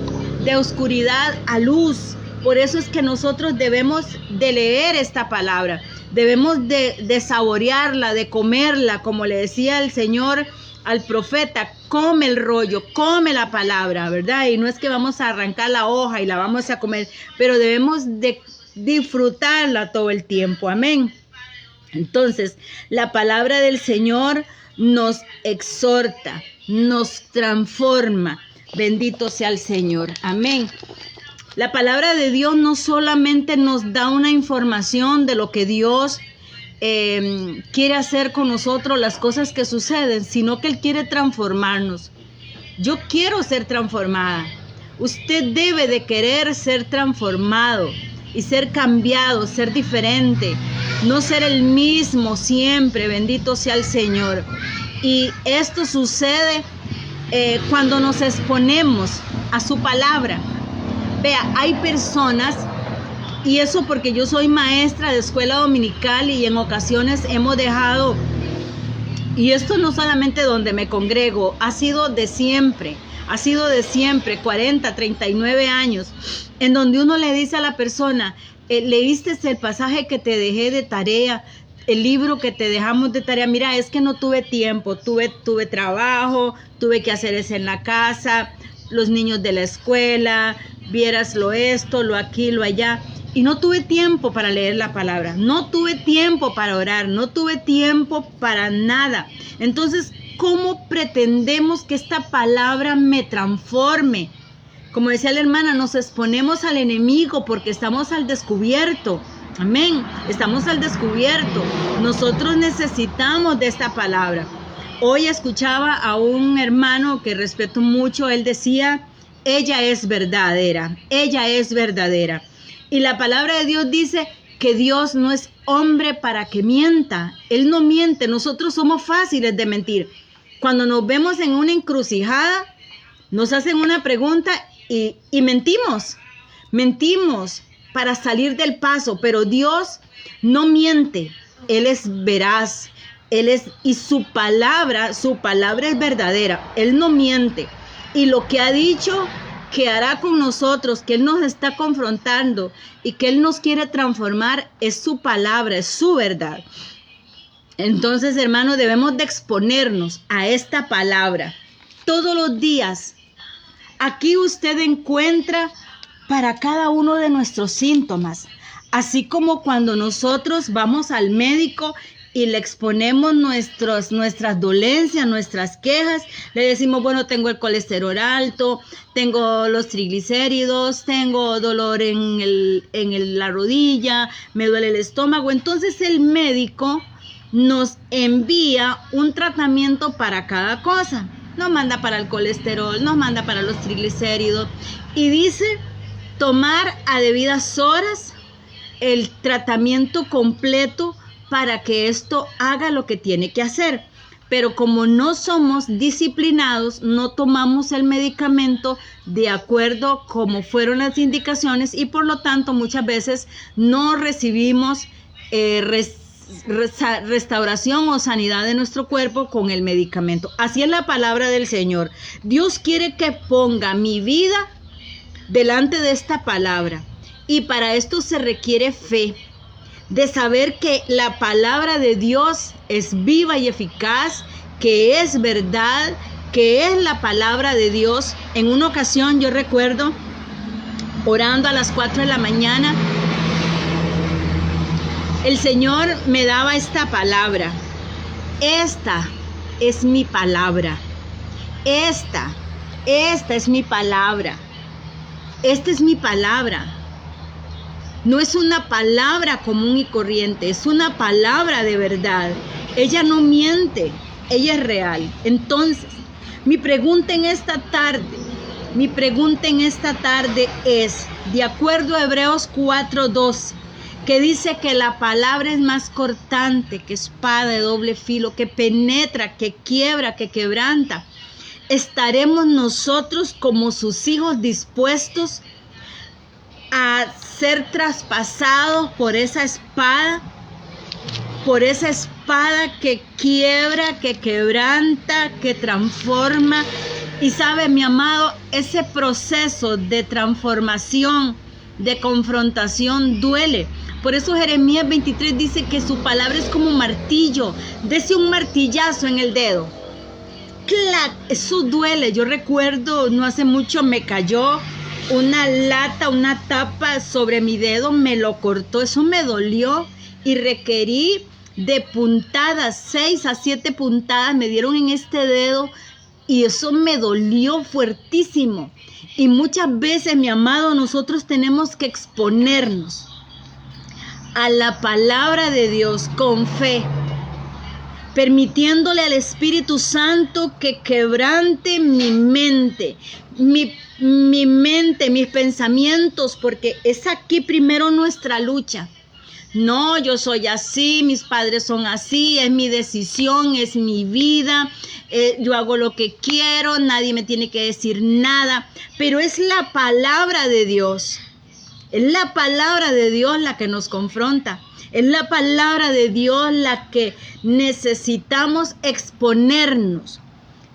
a luz. Por eso es que nosotros debemos de leer esta palabra, debemos de saborearla, de comerla, como le decía el Señor al profeta, come el rollo, come la palabra, ¿verdad? Y no es que vamos a arrancar la hoja y la vamos a comer, pero debemos de disfrutarla todo el tiempo, amén. Entonces, la palabra del Señor nos exhorta, nos transforma, bendito sea el Señor, amén. La palabra de Dios no solamente nos da una información de lo que Dios quiere hacer con nosotros, las cosas que suceden, sino que Él quiere transformarnos. Yo quiero ser transformada. Usted debe de querer ser transformado y ser cambiado, ser diferente, no ser el mismo siempre, bendito sea el Señor. Y esto sucede cuando nos exponemos a su palabra. Vea, hay personas, y eso porque yo soy maestra de escuela dominical y en ocasiones hemos dejado, y esto no solamente donde me congrego, ha sido de siempre, 40, 39 años, en donde uno le dice a la persona, leíste el pasaje que te dejé de tarea, el libro que te dejamos de tarea, mira, es que no tuve tiempo, tuve trabajo, tuve que hacer eso en la casa, los niños de la escuela, vieras lo esto, lo aquí, lo allá, y no tuve tiempo para leer la palabra, no tuve tiempo para orar, no tuve tiempo para nada. Entonces, ¿cómo pretendemos que esta palabra me transforme? Como decía la hermana, nos exponemos al enemigo porque estamos al descubierto. Amén, estamos al descubierto. Nosotros necesitamos de esta palabra. Hoy escuchaba a un hermano que respeto mucho, él decía, ella es verdadera, ella es verdadera. Y la palabra de Dios dice que Dios no es hombre para que mienta. Él no miente, nosotros somos fáciles de mentir. Cuando nos vemos en una encrucijada, nos hacen una pregunta y mentimos. Mentimos para salir del paso, pero Dios no miente. Él es veraz. Y su palabra es verdadera. Él no miente. Y lo que ha dicho que hará con nosotros, que Él nos está confrontando y que Él nos quiere transformar, es su palabra, es su verdad. Entonces, hermanos, debemos de exponernos a esta palabra todos los días. Aquí usted encuentra para cada uno de nuestros síntomas, así como cuando nosotros vamos al médico y le exponemos nuestras dolencias, nuestras quejas, le decimos, bueno, tengo el colesterol alto, tengo los triglicéridos, tengo dolor en la rodilla, me duele el estómago. Entonces el médico nos envía un tratamiento para cada cosa. Nos manda para el colesterol, nos manda para los triglicéridos y dice tomar a debidas horas el tratamiento completo para que esto haga lo que tiene que hacer. Pero como no somos disciplinados, no tomamos el medicamento de acuerdo como fueron las indicaciones y por lo tanto muchas veces no recibimos restauración o sanidad de nuestro cuerpo con el medicamento. Así es la palabra del Señor. Dios quiere que ponga mi vida delante de esta palabra y para esto se requiere fe. de saber que la palabra de Dios es viva y eficaz, que es verdad, que es la palabra de Dios. En una ocasión yo recuerdo orando a las 4 de la mañana, el Señor me daba esta palabra. Esta es mi palabra. Esta es mi palabra. Esta es mi palabra. No es una palabra común y corriente, es una palabra de verdad. Ella no miente, ella es real. Entonces, mi pregunta en esta tarde es, de acuerdo a Hebreos 4:12, que dice que la palabra es más cortante que espada de doble filo, que penetra, que quiebra, que quebranta. ¿Estaremos nosotros como sus hijos dispuestos a ser traspasados por esa espada? Por esa espada que quiebra, que quebranta, que transforma. Y sabe, mi amado, ese proceso de transformación, de confrontación duele. Por eso Jeremías 23 dice que su palabra es como un martillo. Dese un martillazo en el dedo. ¡Clac! Eso duele. Yo recuerdo, no hace mucho me cayó una lata, una tapa sobre mi dedo, me lo cortó. Eso me dolió y requerí de puntadas, 6 a 7 puntadas me dieron en este dedo y eso me dolió fuertísimo. Y muchas veces, mi amado, nosotros tenemos que exponernos a la palabra de Dios con fe, permitiéndole al Espíritu Santo que quebrante mi mente, mis pensamientos, porque es aquí primero nuestra lucha. No, yo soy así, mis padres son así, es mi decisión, es mi vida, yo hago lo que quiero, nadie me tiene que decir nada, pero es la palabra de Dios. Es la palabra de Dios la que nos confronta. Es la palabra de Dios la que necesitamos exponernos.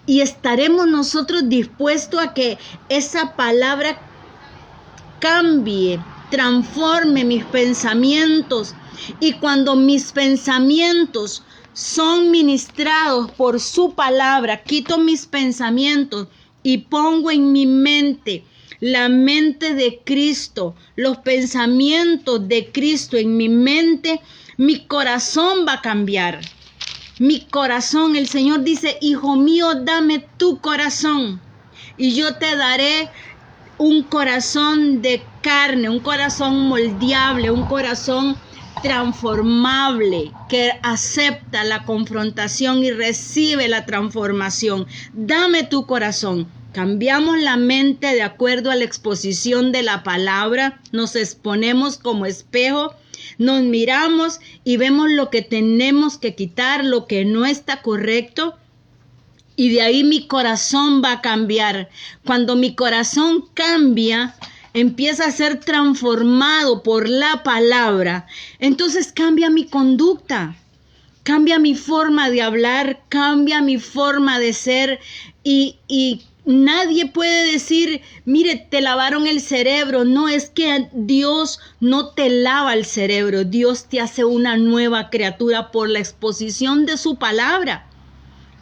Y estaremos nosotros dispuestos a que esa palabra cambie, transforme mis pensamientos. Y cuando mis pensamientos son ministrados por su palabra, quito mis pensamientos y pongo en mi mente la mente de Cristo, los pensamientos de Cristo en mi mente, mi corazón va a cambiar. Mi corazón, el Señor dice, hijo mío, dame tu corazón y yo te daré un corazón de carne, un corazón moldeable, un corazón transformable que acepta la confrontación y recibe la transformación. Dame tu corazón. Cambiamos la mente de acuerdo a la exposición de la palabra, nos exponemos como espejo, nos miramos y vemos lo que tenemos que quitar, lo que no está correcto, y de ahí mi corazón va a cambiar. Cuando mi corazón cambia, empieza a ser transformado por la palabra, entonces cambia mi conducta, cambia mi forma de hablar, cambia mi forma de ser y nadie puede decir, mire, te lavaron el cerebro. No, es que Dios no te lava el cerebro. Dios te hace una nueva criatura por la exposición de su palabra.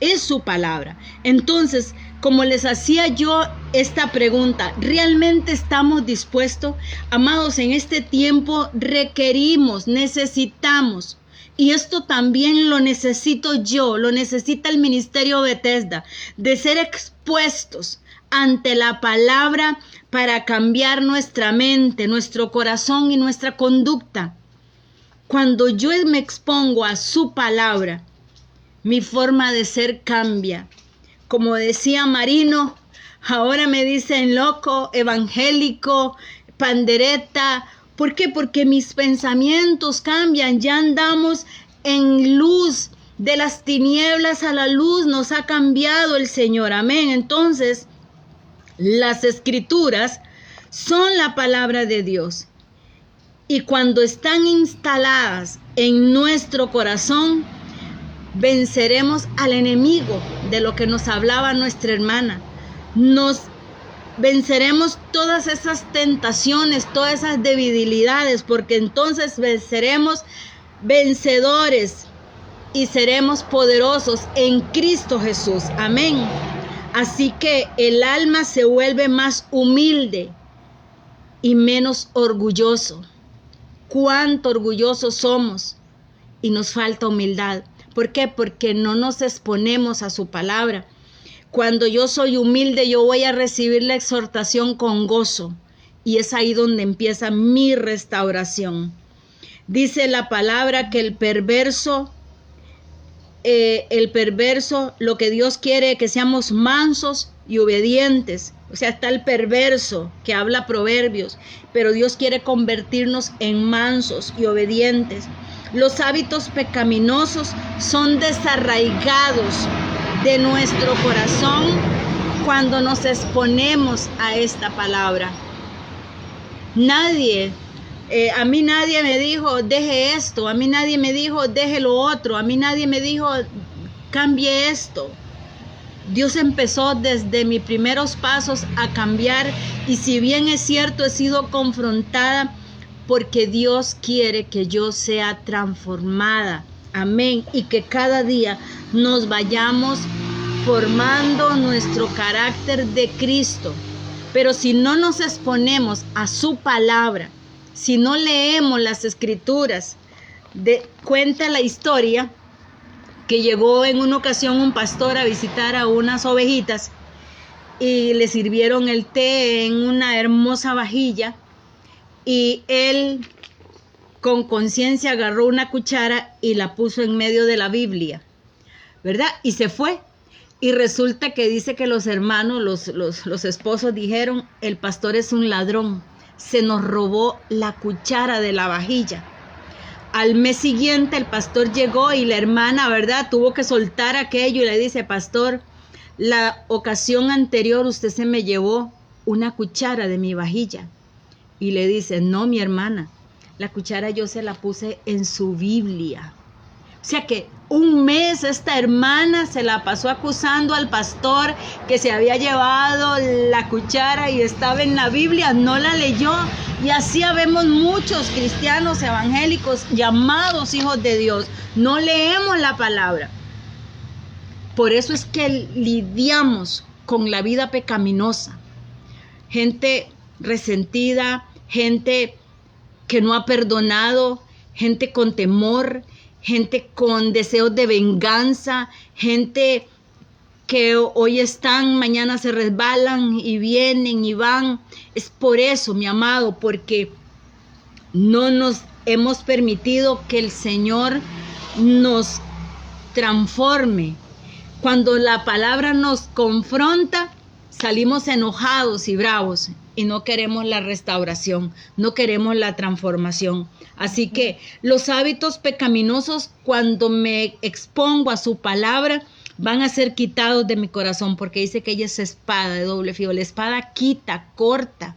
Es su palabra. Entonces, como les hacía yo esta pregunta, ¿realmente estamos dispuestos? Amados, en este tiempo requerimos, necesitamos. Y esto también lo necesito yo, lo necesita el Ministerio Bethesda, de ser expuestos ante la palabra para cambiar nuestra mente, nuestro corazón y nuestra conducta. Cuando yo me expongo a su palabra, mi forma de ser cambia. Como decía Marino, ahora me dicen loco, evangélico, pandereta. ¿Por qué? Porque mis pensamientos cambian, ya andamos en luz, de las tinieblas a la luz nos ha cambiado el Señor, amén. Entonces, las escrituras son la palabra de Dios y cuando están instaladas en nuestro corazón, venceremos al enemigo, de lo que nos hablaba nuestra hermana. Nos venceremos todas esas tentaciones, todas esas debilidades, porque entonces seremos vencedores y seremos poderosos en Cristo Jesús. Amén. Así que el alma se vuelve más humilde y menos orgulloso. Cuánto orgullosos somos y nos falta humildad. ¿Por qué? Porque no nos exponemos a su palabra. Cuando yo soy humilde, yo voy a recibir la exhortación con gozo, y es ahí donde empieza mi restauración. Dice la palabra que el perverso, lo que Dios quiere es que seamos mansos y obedientes. O sea, está el perverso que habla proverbios, pero Dios quiere convertirnos en mansos y obedientes. Los hábitos pecaminosos son desarraigados de nuestro corazón cuando nos exponemos a esta palabra. A mí nadie me dijo, deje esto. A mí nadie me dijo, deje lo otro. A mí nadie me dijo, cambie esto. Dios empezó desde mis primeros pasos a cambiar, y si bien es cierto, he sido confrontada porque Dios quiere que yo sea transformada. Amén. Y que cada día nos vayamos formando nuestro carácter de Cristo. Pero si no nos exponemos a su palabra, si no leemos las escrituras, cuenta la historia que llegó en una ocasión un pastor a visitar a unas ovejitas y le sirvieron el té en una hermosa vajilla, y él con conciencia agarró una cuchara y la puso en medio de la Biblia, ¿verdad? Y se fue. Y resulta que dice que los hermanos, los esposos dijeron, el pastor es un ladrón, se nos robó la cuchara de la vajilla. Al mes siguiente el pastor llegó y la hermana, ¿verdad?, tuvo que soltar aquello y le dice, pastor, la ocasión anterior usted se me llevó una cuchara de mi vajilla. Y le dice, no, mi hermana, la cuchara yo se la puse en su Biblia. O sea que un mes esta hermana se la pasó acusando al pastor que se había llevado la cuchara y estaba en la Biblia, no la leyó. Y así habemos muchos cristianos evangélicos llamados hijos de Dios. No leemos la palabra. Por eso es que lidiamos con la vida pecaminosa. Gente resentida, gente que no ha perdonado, gente con temor, gente con deseos de venganza, gente que hoy están, mañana se resbalan y vienen y van. Es por eso, mi amado, porque no nos hemos permitido que el Señor nos transforme. Cuando la palabra nos confronta, salimos enojados y bravos y no queremos la restauración, no queremos la transformación. Así que los hábitos pecaminosos, cuando me expongo a su palabra, van a ser quitados de mi corazón, porque dice que ella es espada de doble filo. La espada quita, corta,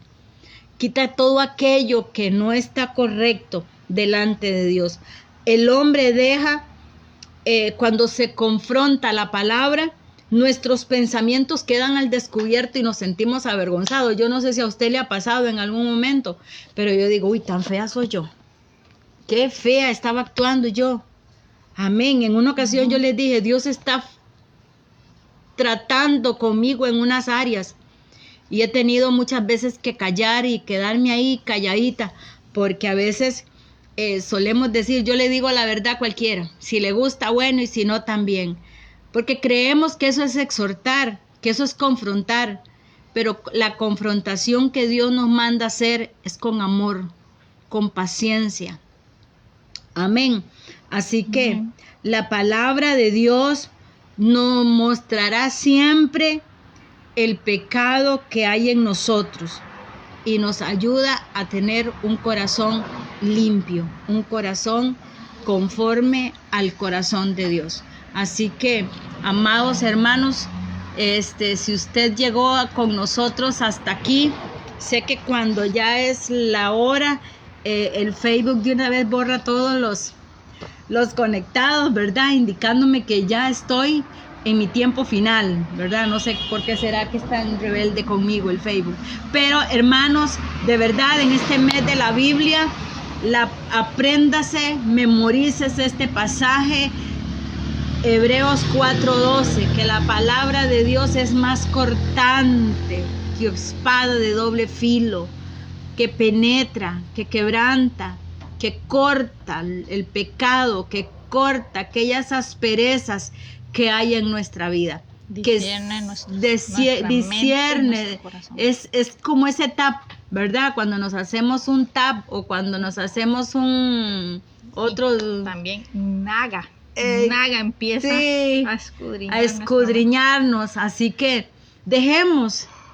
quita todo aquello que no está correcto delante de Dios. El hombre deja, cuando se confronta la palabra, nuestros pensamientos quedan al descubierto y nos sentimos avergonzados. Yo no sé si a usted le ha pasado en algún momento, pero yo digo, uy, tan fea soy yo. Qué fea estaba actuando yo. Amén. En una ocasión yo les dije, Dios está tratando conmigo en unas áreas, y he tenido muchas veces que callar y quedarme ahí calladita, porque a veces solemos decir, yo le digo la verdad a cualquiera, si le gusta bueno y si no también, porque creemos que eso es exhortar, que eso es confrontar, pero la confrontación que Dios nos manda hacer es con amor, con paciencia. Amén. Así que la palabra de Dios nos mostrará siempre el pecado que hay en nosotros y nos ayuda a tener un corazón limpio, un corazón conforme al corazón de Dios. Así que, amados hermanos, si usted llegó con nosotros hasta aquí, sé que cuando ya es la hora, el Facebook de una vez borra todos los conectados, ¿verdad? Indicándome que ya estoy en mi tiempo final, ¿verdad? No sé por qué será que es tan rebelde conmigo el Facebook. Pero hermanos, de verdad, en este mes de la Biblia, apréndase, memorícese este pasaje, Hebreos 4:12, que la palabra de Dios es más cortante que espada de doble filo, que penetra, que quebranta, que corta el pecado, que corta aquellas asperezas que hay en nuestra vida. Discierne es como ese tap, ¿verdad? Cuando nos hacemos un tap o cuando nos hacemos un otro... También naga empieza a escudriñarnos. Así que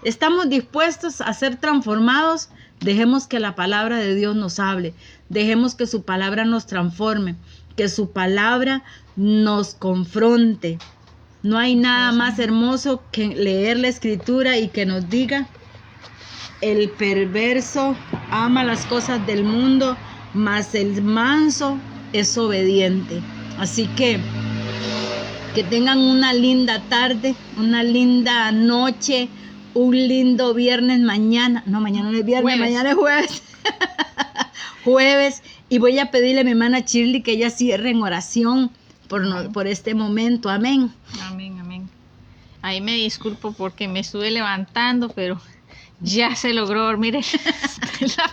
estamos dispuestos a ser transformados. Dejemos que la palabra de Dios nos hable, dejemos que su palabra nos transforme, que su palabra nos confronte. No hay nada más hermoso que leer la escritura y que nos diga: el perverso ama las cosas del mundo, mas el manso es obediente. Así que tengan una linda tarde, una linda noche, un lindo viernes. Mañana no es viernes, mañana es jueves. Jueves, y voy a pedirle a mi hermana Shirley que ella cierre en oración por este momento. Amén. Amén. Ahí me disculpo porque me estuve levantando, pero ya se logró dormir,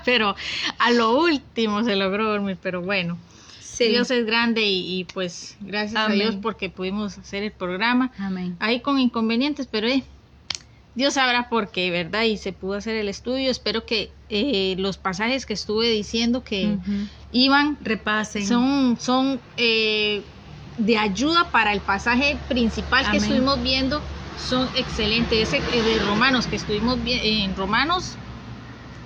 pero a lo último se logró dormir, pero bueno. Sí. Dios es grande y pues gracias a Dios porque pudimos hacer el programa. Amén. Ahí con inconvenientes, pero Dios sabrá por qué, ¿verdad? Y se pudo hacer el estudio. Espero que los pasajes que estuve diciendo que iban, repasen. Son de ayuda para el pasaje principal que estuvimos viendo. Son excelentes. Ese de Romanos que estuvimos en Romanos,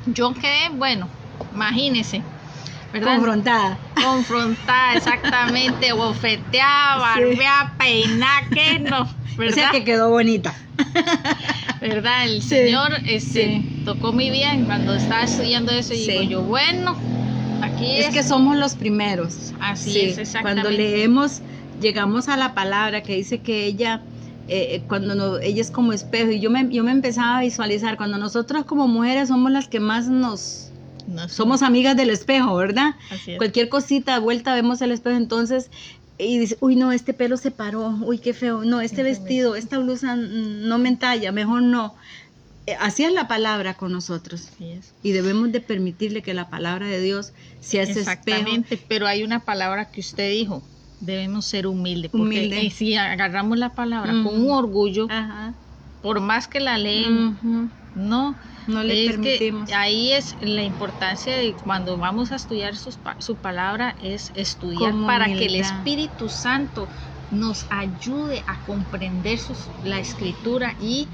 yo quedé, bueno, imagínense, ¿verdad? Confrontada, exactamente, bofeteada, barbeada, peinada, que no, ¿verdad? O sea que quedó bonita. ¿Verdad? El Señor tocó mi vida cuando estaba estudiando eso y digo yo, bueno, aquí es que somos los primeros. Así es, exactamente. Cuando leemos, llegamos a la palabra que dice que ella, ella es como espejo, y yo me empezaba a visualizar, cuando nosotros como mujeres somos las que más somos amigas del espejo, ¿verdad? Así es. Cualquier cosita, vuelta, vemos el espejo, entonces, y dice, uy, no, este pelo se paró, uy, qué feo, no, este vestido, esta blusa no me entalla, mejor no. Así es la palabra con nosotros. Así es. Y debemos de permitirle que la palabra de Dios sea ese espejo. Exactamente, pero hay una palabra que usted dijo, debemos ser humildes, porque si agarramos la palabra con un orgullo, por más que la leemos, no le permitimos. Ahí es la importancia de cuando vamos a estudiar su palabra, es estudiar para que el Espíritu Santo nos ayude a comprender la escritura y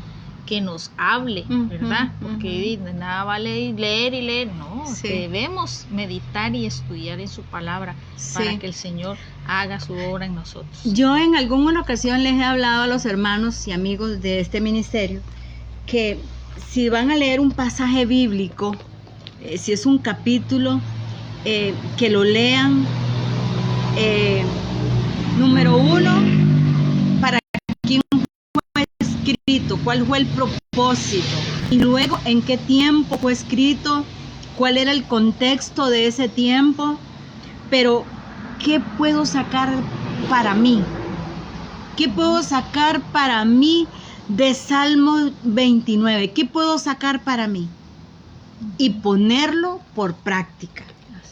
que nos hable, ¿verdad? Porque de nada vale leer y leer, no, debemos meditar y estudiar en su palabra para que el Señor haga su obra en nosotros. Yo en alguna ocasión les he hablado a los hermanos y amigos de este ministerio que si van a leer un pasaje bíblico, si es un capítulo, que lo lean, número 1, para quién fue escrito, cuál fue el propósito, y luego en qué tiempo fue escrito, cuál era el contexto de ese tiempo, pero ¿qué puedo sacar para mí? ¿Qué puedo sacar para mí de Salmo 29? ¿Qué puedo sacar para mí? Y ponerlo por práctica,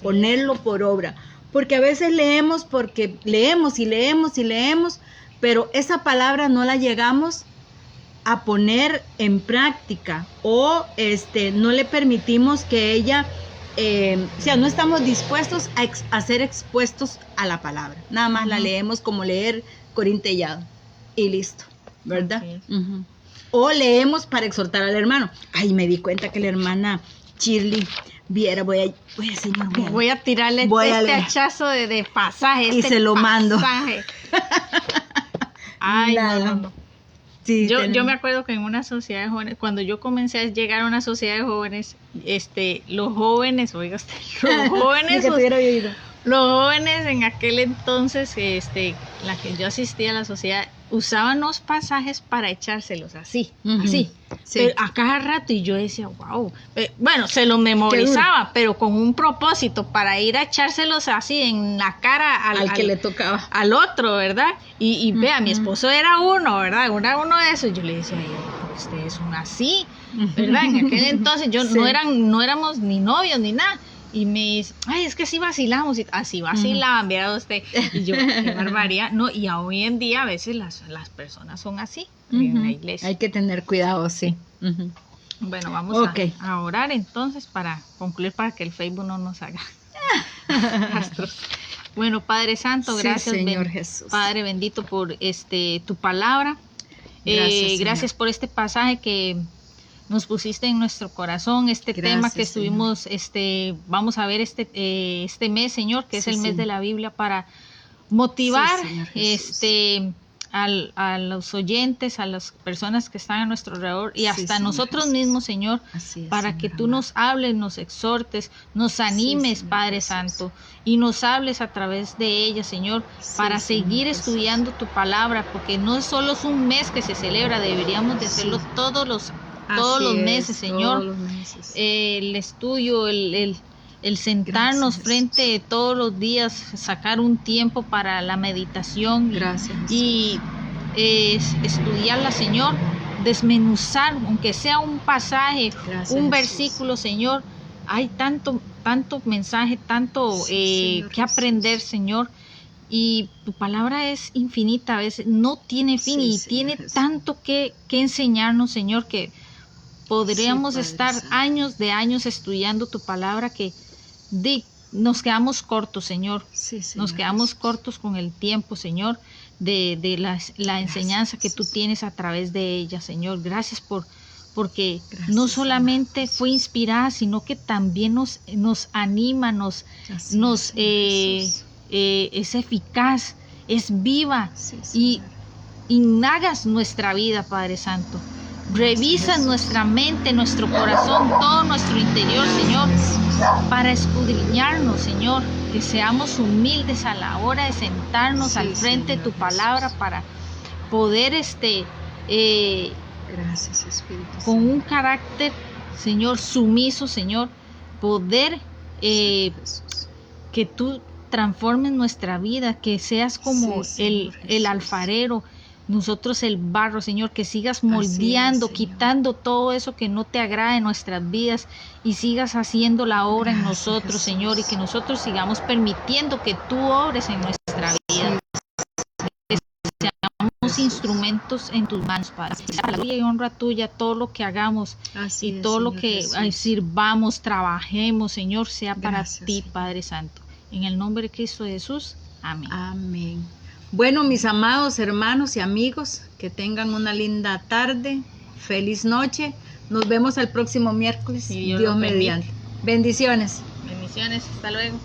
ponerlo por obra. Porque a veces leemos porque leemos y leemos y leemos, pero esa palabra no la llegamos a poner en práctica, o no le permitimos que ella, o sea, no estamos dispuestos a ser expuestos a la palabra. Nada más la leemos como leer Corintellado y listo, ¿verdad? O leemos para exhortar al hermano. Ay, me di cuenta que la hermana Shirley viera, voy a tirarle este hachazo de pasaje. Y se lo mando. Ay, no. Sí, yo me acuerdo que en una sociedad de jóvenes, cuando yo comencé a llegar a una sociedad de jóvenes, los jóvenes en aquel entonces, la que yo asistía a la sociedad, usaban los pasajes para echárselos así, Ujú. así, Sí. pero a cada rato, y yo decía, wow, bueno, se lo memorizaba, pero con un propósito, para ir a echárselos así en la cara al que le tocaba. al otro, ¿verdad? Y vea, mi Ujú. esposo era uno, ¿verdad? Era uno de esos. Yo le decía, "Ay, ustedes son así, ¿verdad?" En aquel entonces yo Sí. no éramos ni novios ni nada. Y me dice, ay, es que así vacilamos, y así vacilaban, vea usted. Y yo, qué barbaridad. No, y hoy en día a veces las personas son así en la Ujú. iglesia. Hay que tener cuidado, sí. Ujú. Bueno, vamos Ok. a orar entonces para concluir, para que el Facebook no nos haga rastros. Bueno, Padre Santo, Sí, gracias, Señor Jesús. Padre bendito, por tu palabra. Gracias, Gracias Señor. por este pasaje que nos pusiste en nuestro corazón, este Gracias, tema que Señor. estuvimos, vamos a ver este mes, Señor, que es Sí, el mes sí. de la Biblia, para motivar Sí, Señor Jesús. a los oyentes, a las personas que están a nuestro alrededor y Sí, hasta Señor nosotros Jesús. mismos, Señor, Así es, para Señor que tú amado. nos hables, nos exhortes, nos animes, Señor Padre Jesús. Santo, y nos hables a través de ella, Señor, Sí, para Señor seguir Jesús. estudiando tu palabra, porque no solo es un mes que se celebra, deberíamos de hacerlo Sí. todos los Así meses, es, Señor. todos los meses. El estudio, el sentarnos Gracias, frente todos los días, sacar un tiempo para la meditación Gracias, Jesús. y estudiarla, Señor, desmenuzar, aunque sea un pasaje, Gracias, un Jesús. versículo, Señor. Hay tanto mensaje, tanto Sí, Señor que Jesús. aprender, Señor. Y tu palabra es infinita, a veces no tiene fin, Sí, y Señor tiene Jesús. tanto que enseñarnos, Señor, que podríamos Sí, Padre estar Santo. años de años estudiando tu palabra, que nos quedamos cortos, Señor. Sí, Señor Nos quedamos Jesús. cortos con el tiempo, Señor, de la enseñanza que tú Jesús. tienes a través de ella, Señor. Gracias porque Gracias, no Señor solamente Jesús. fue inspirada, sino que también nos anima, Así es, nos Señor Jesús. es eficaz, es viva, Sí, y Señor. indagas nuestra vida, Padre Santo. Revisas Jesús. nuestra mente, nuestro corazón, todo nuestro interior, Señor, para escudriñarnos, Señor, que seamos humildes a la hora de sentarnos Sí, al frente de tu Señor palabra, Jesús. para poder Gracias, Espíritu con Santo. un carácter, Señor, sumiso, Señor, poder Jesús. que tú transformes nuestra vida, que seas como Sí, Señor el Jesús. alfarero, nosotros el barro, Señor, que sigas Así es, moldeando, Señor. quitando todo eso que no te agrada en nuestras vidas, y sigas haciendo la obra en Gracias, nosotros, Jesús. Señor, y que nosotros sigamos permitiendo que tú obres en nuestra vida. Somos instrumentos en tus manos, Padre. Para la gloria y honra tuya, todo lo que hagamos Así y es, todo lo Señor que Jesús. sirvamos, trabajemos, Señor, sea para Gracias, ti, Señor. Padre Santo. En el nombre de Cristo Jesús. Amén. Amén. Bueno, mis amados hermanos y amigos, que tengan una linda tarde, feliz noche. Nos vemos el próximo miércoles, Si Dios Dios lo permite. mediante. Bendiciones. Bendiciones. Hasta luego.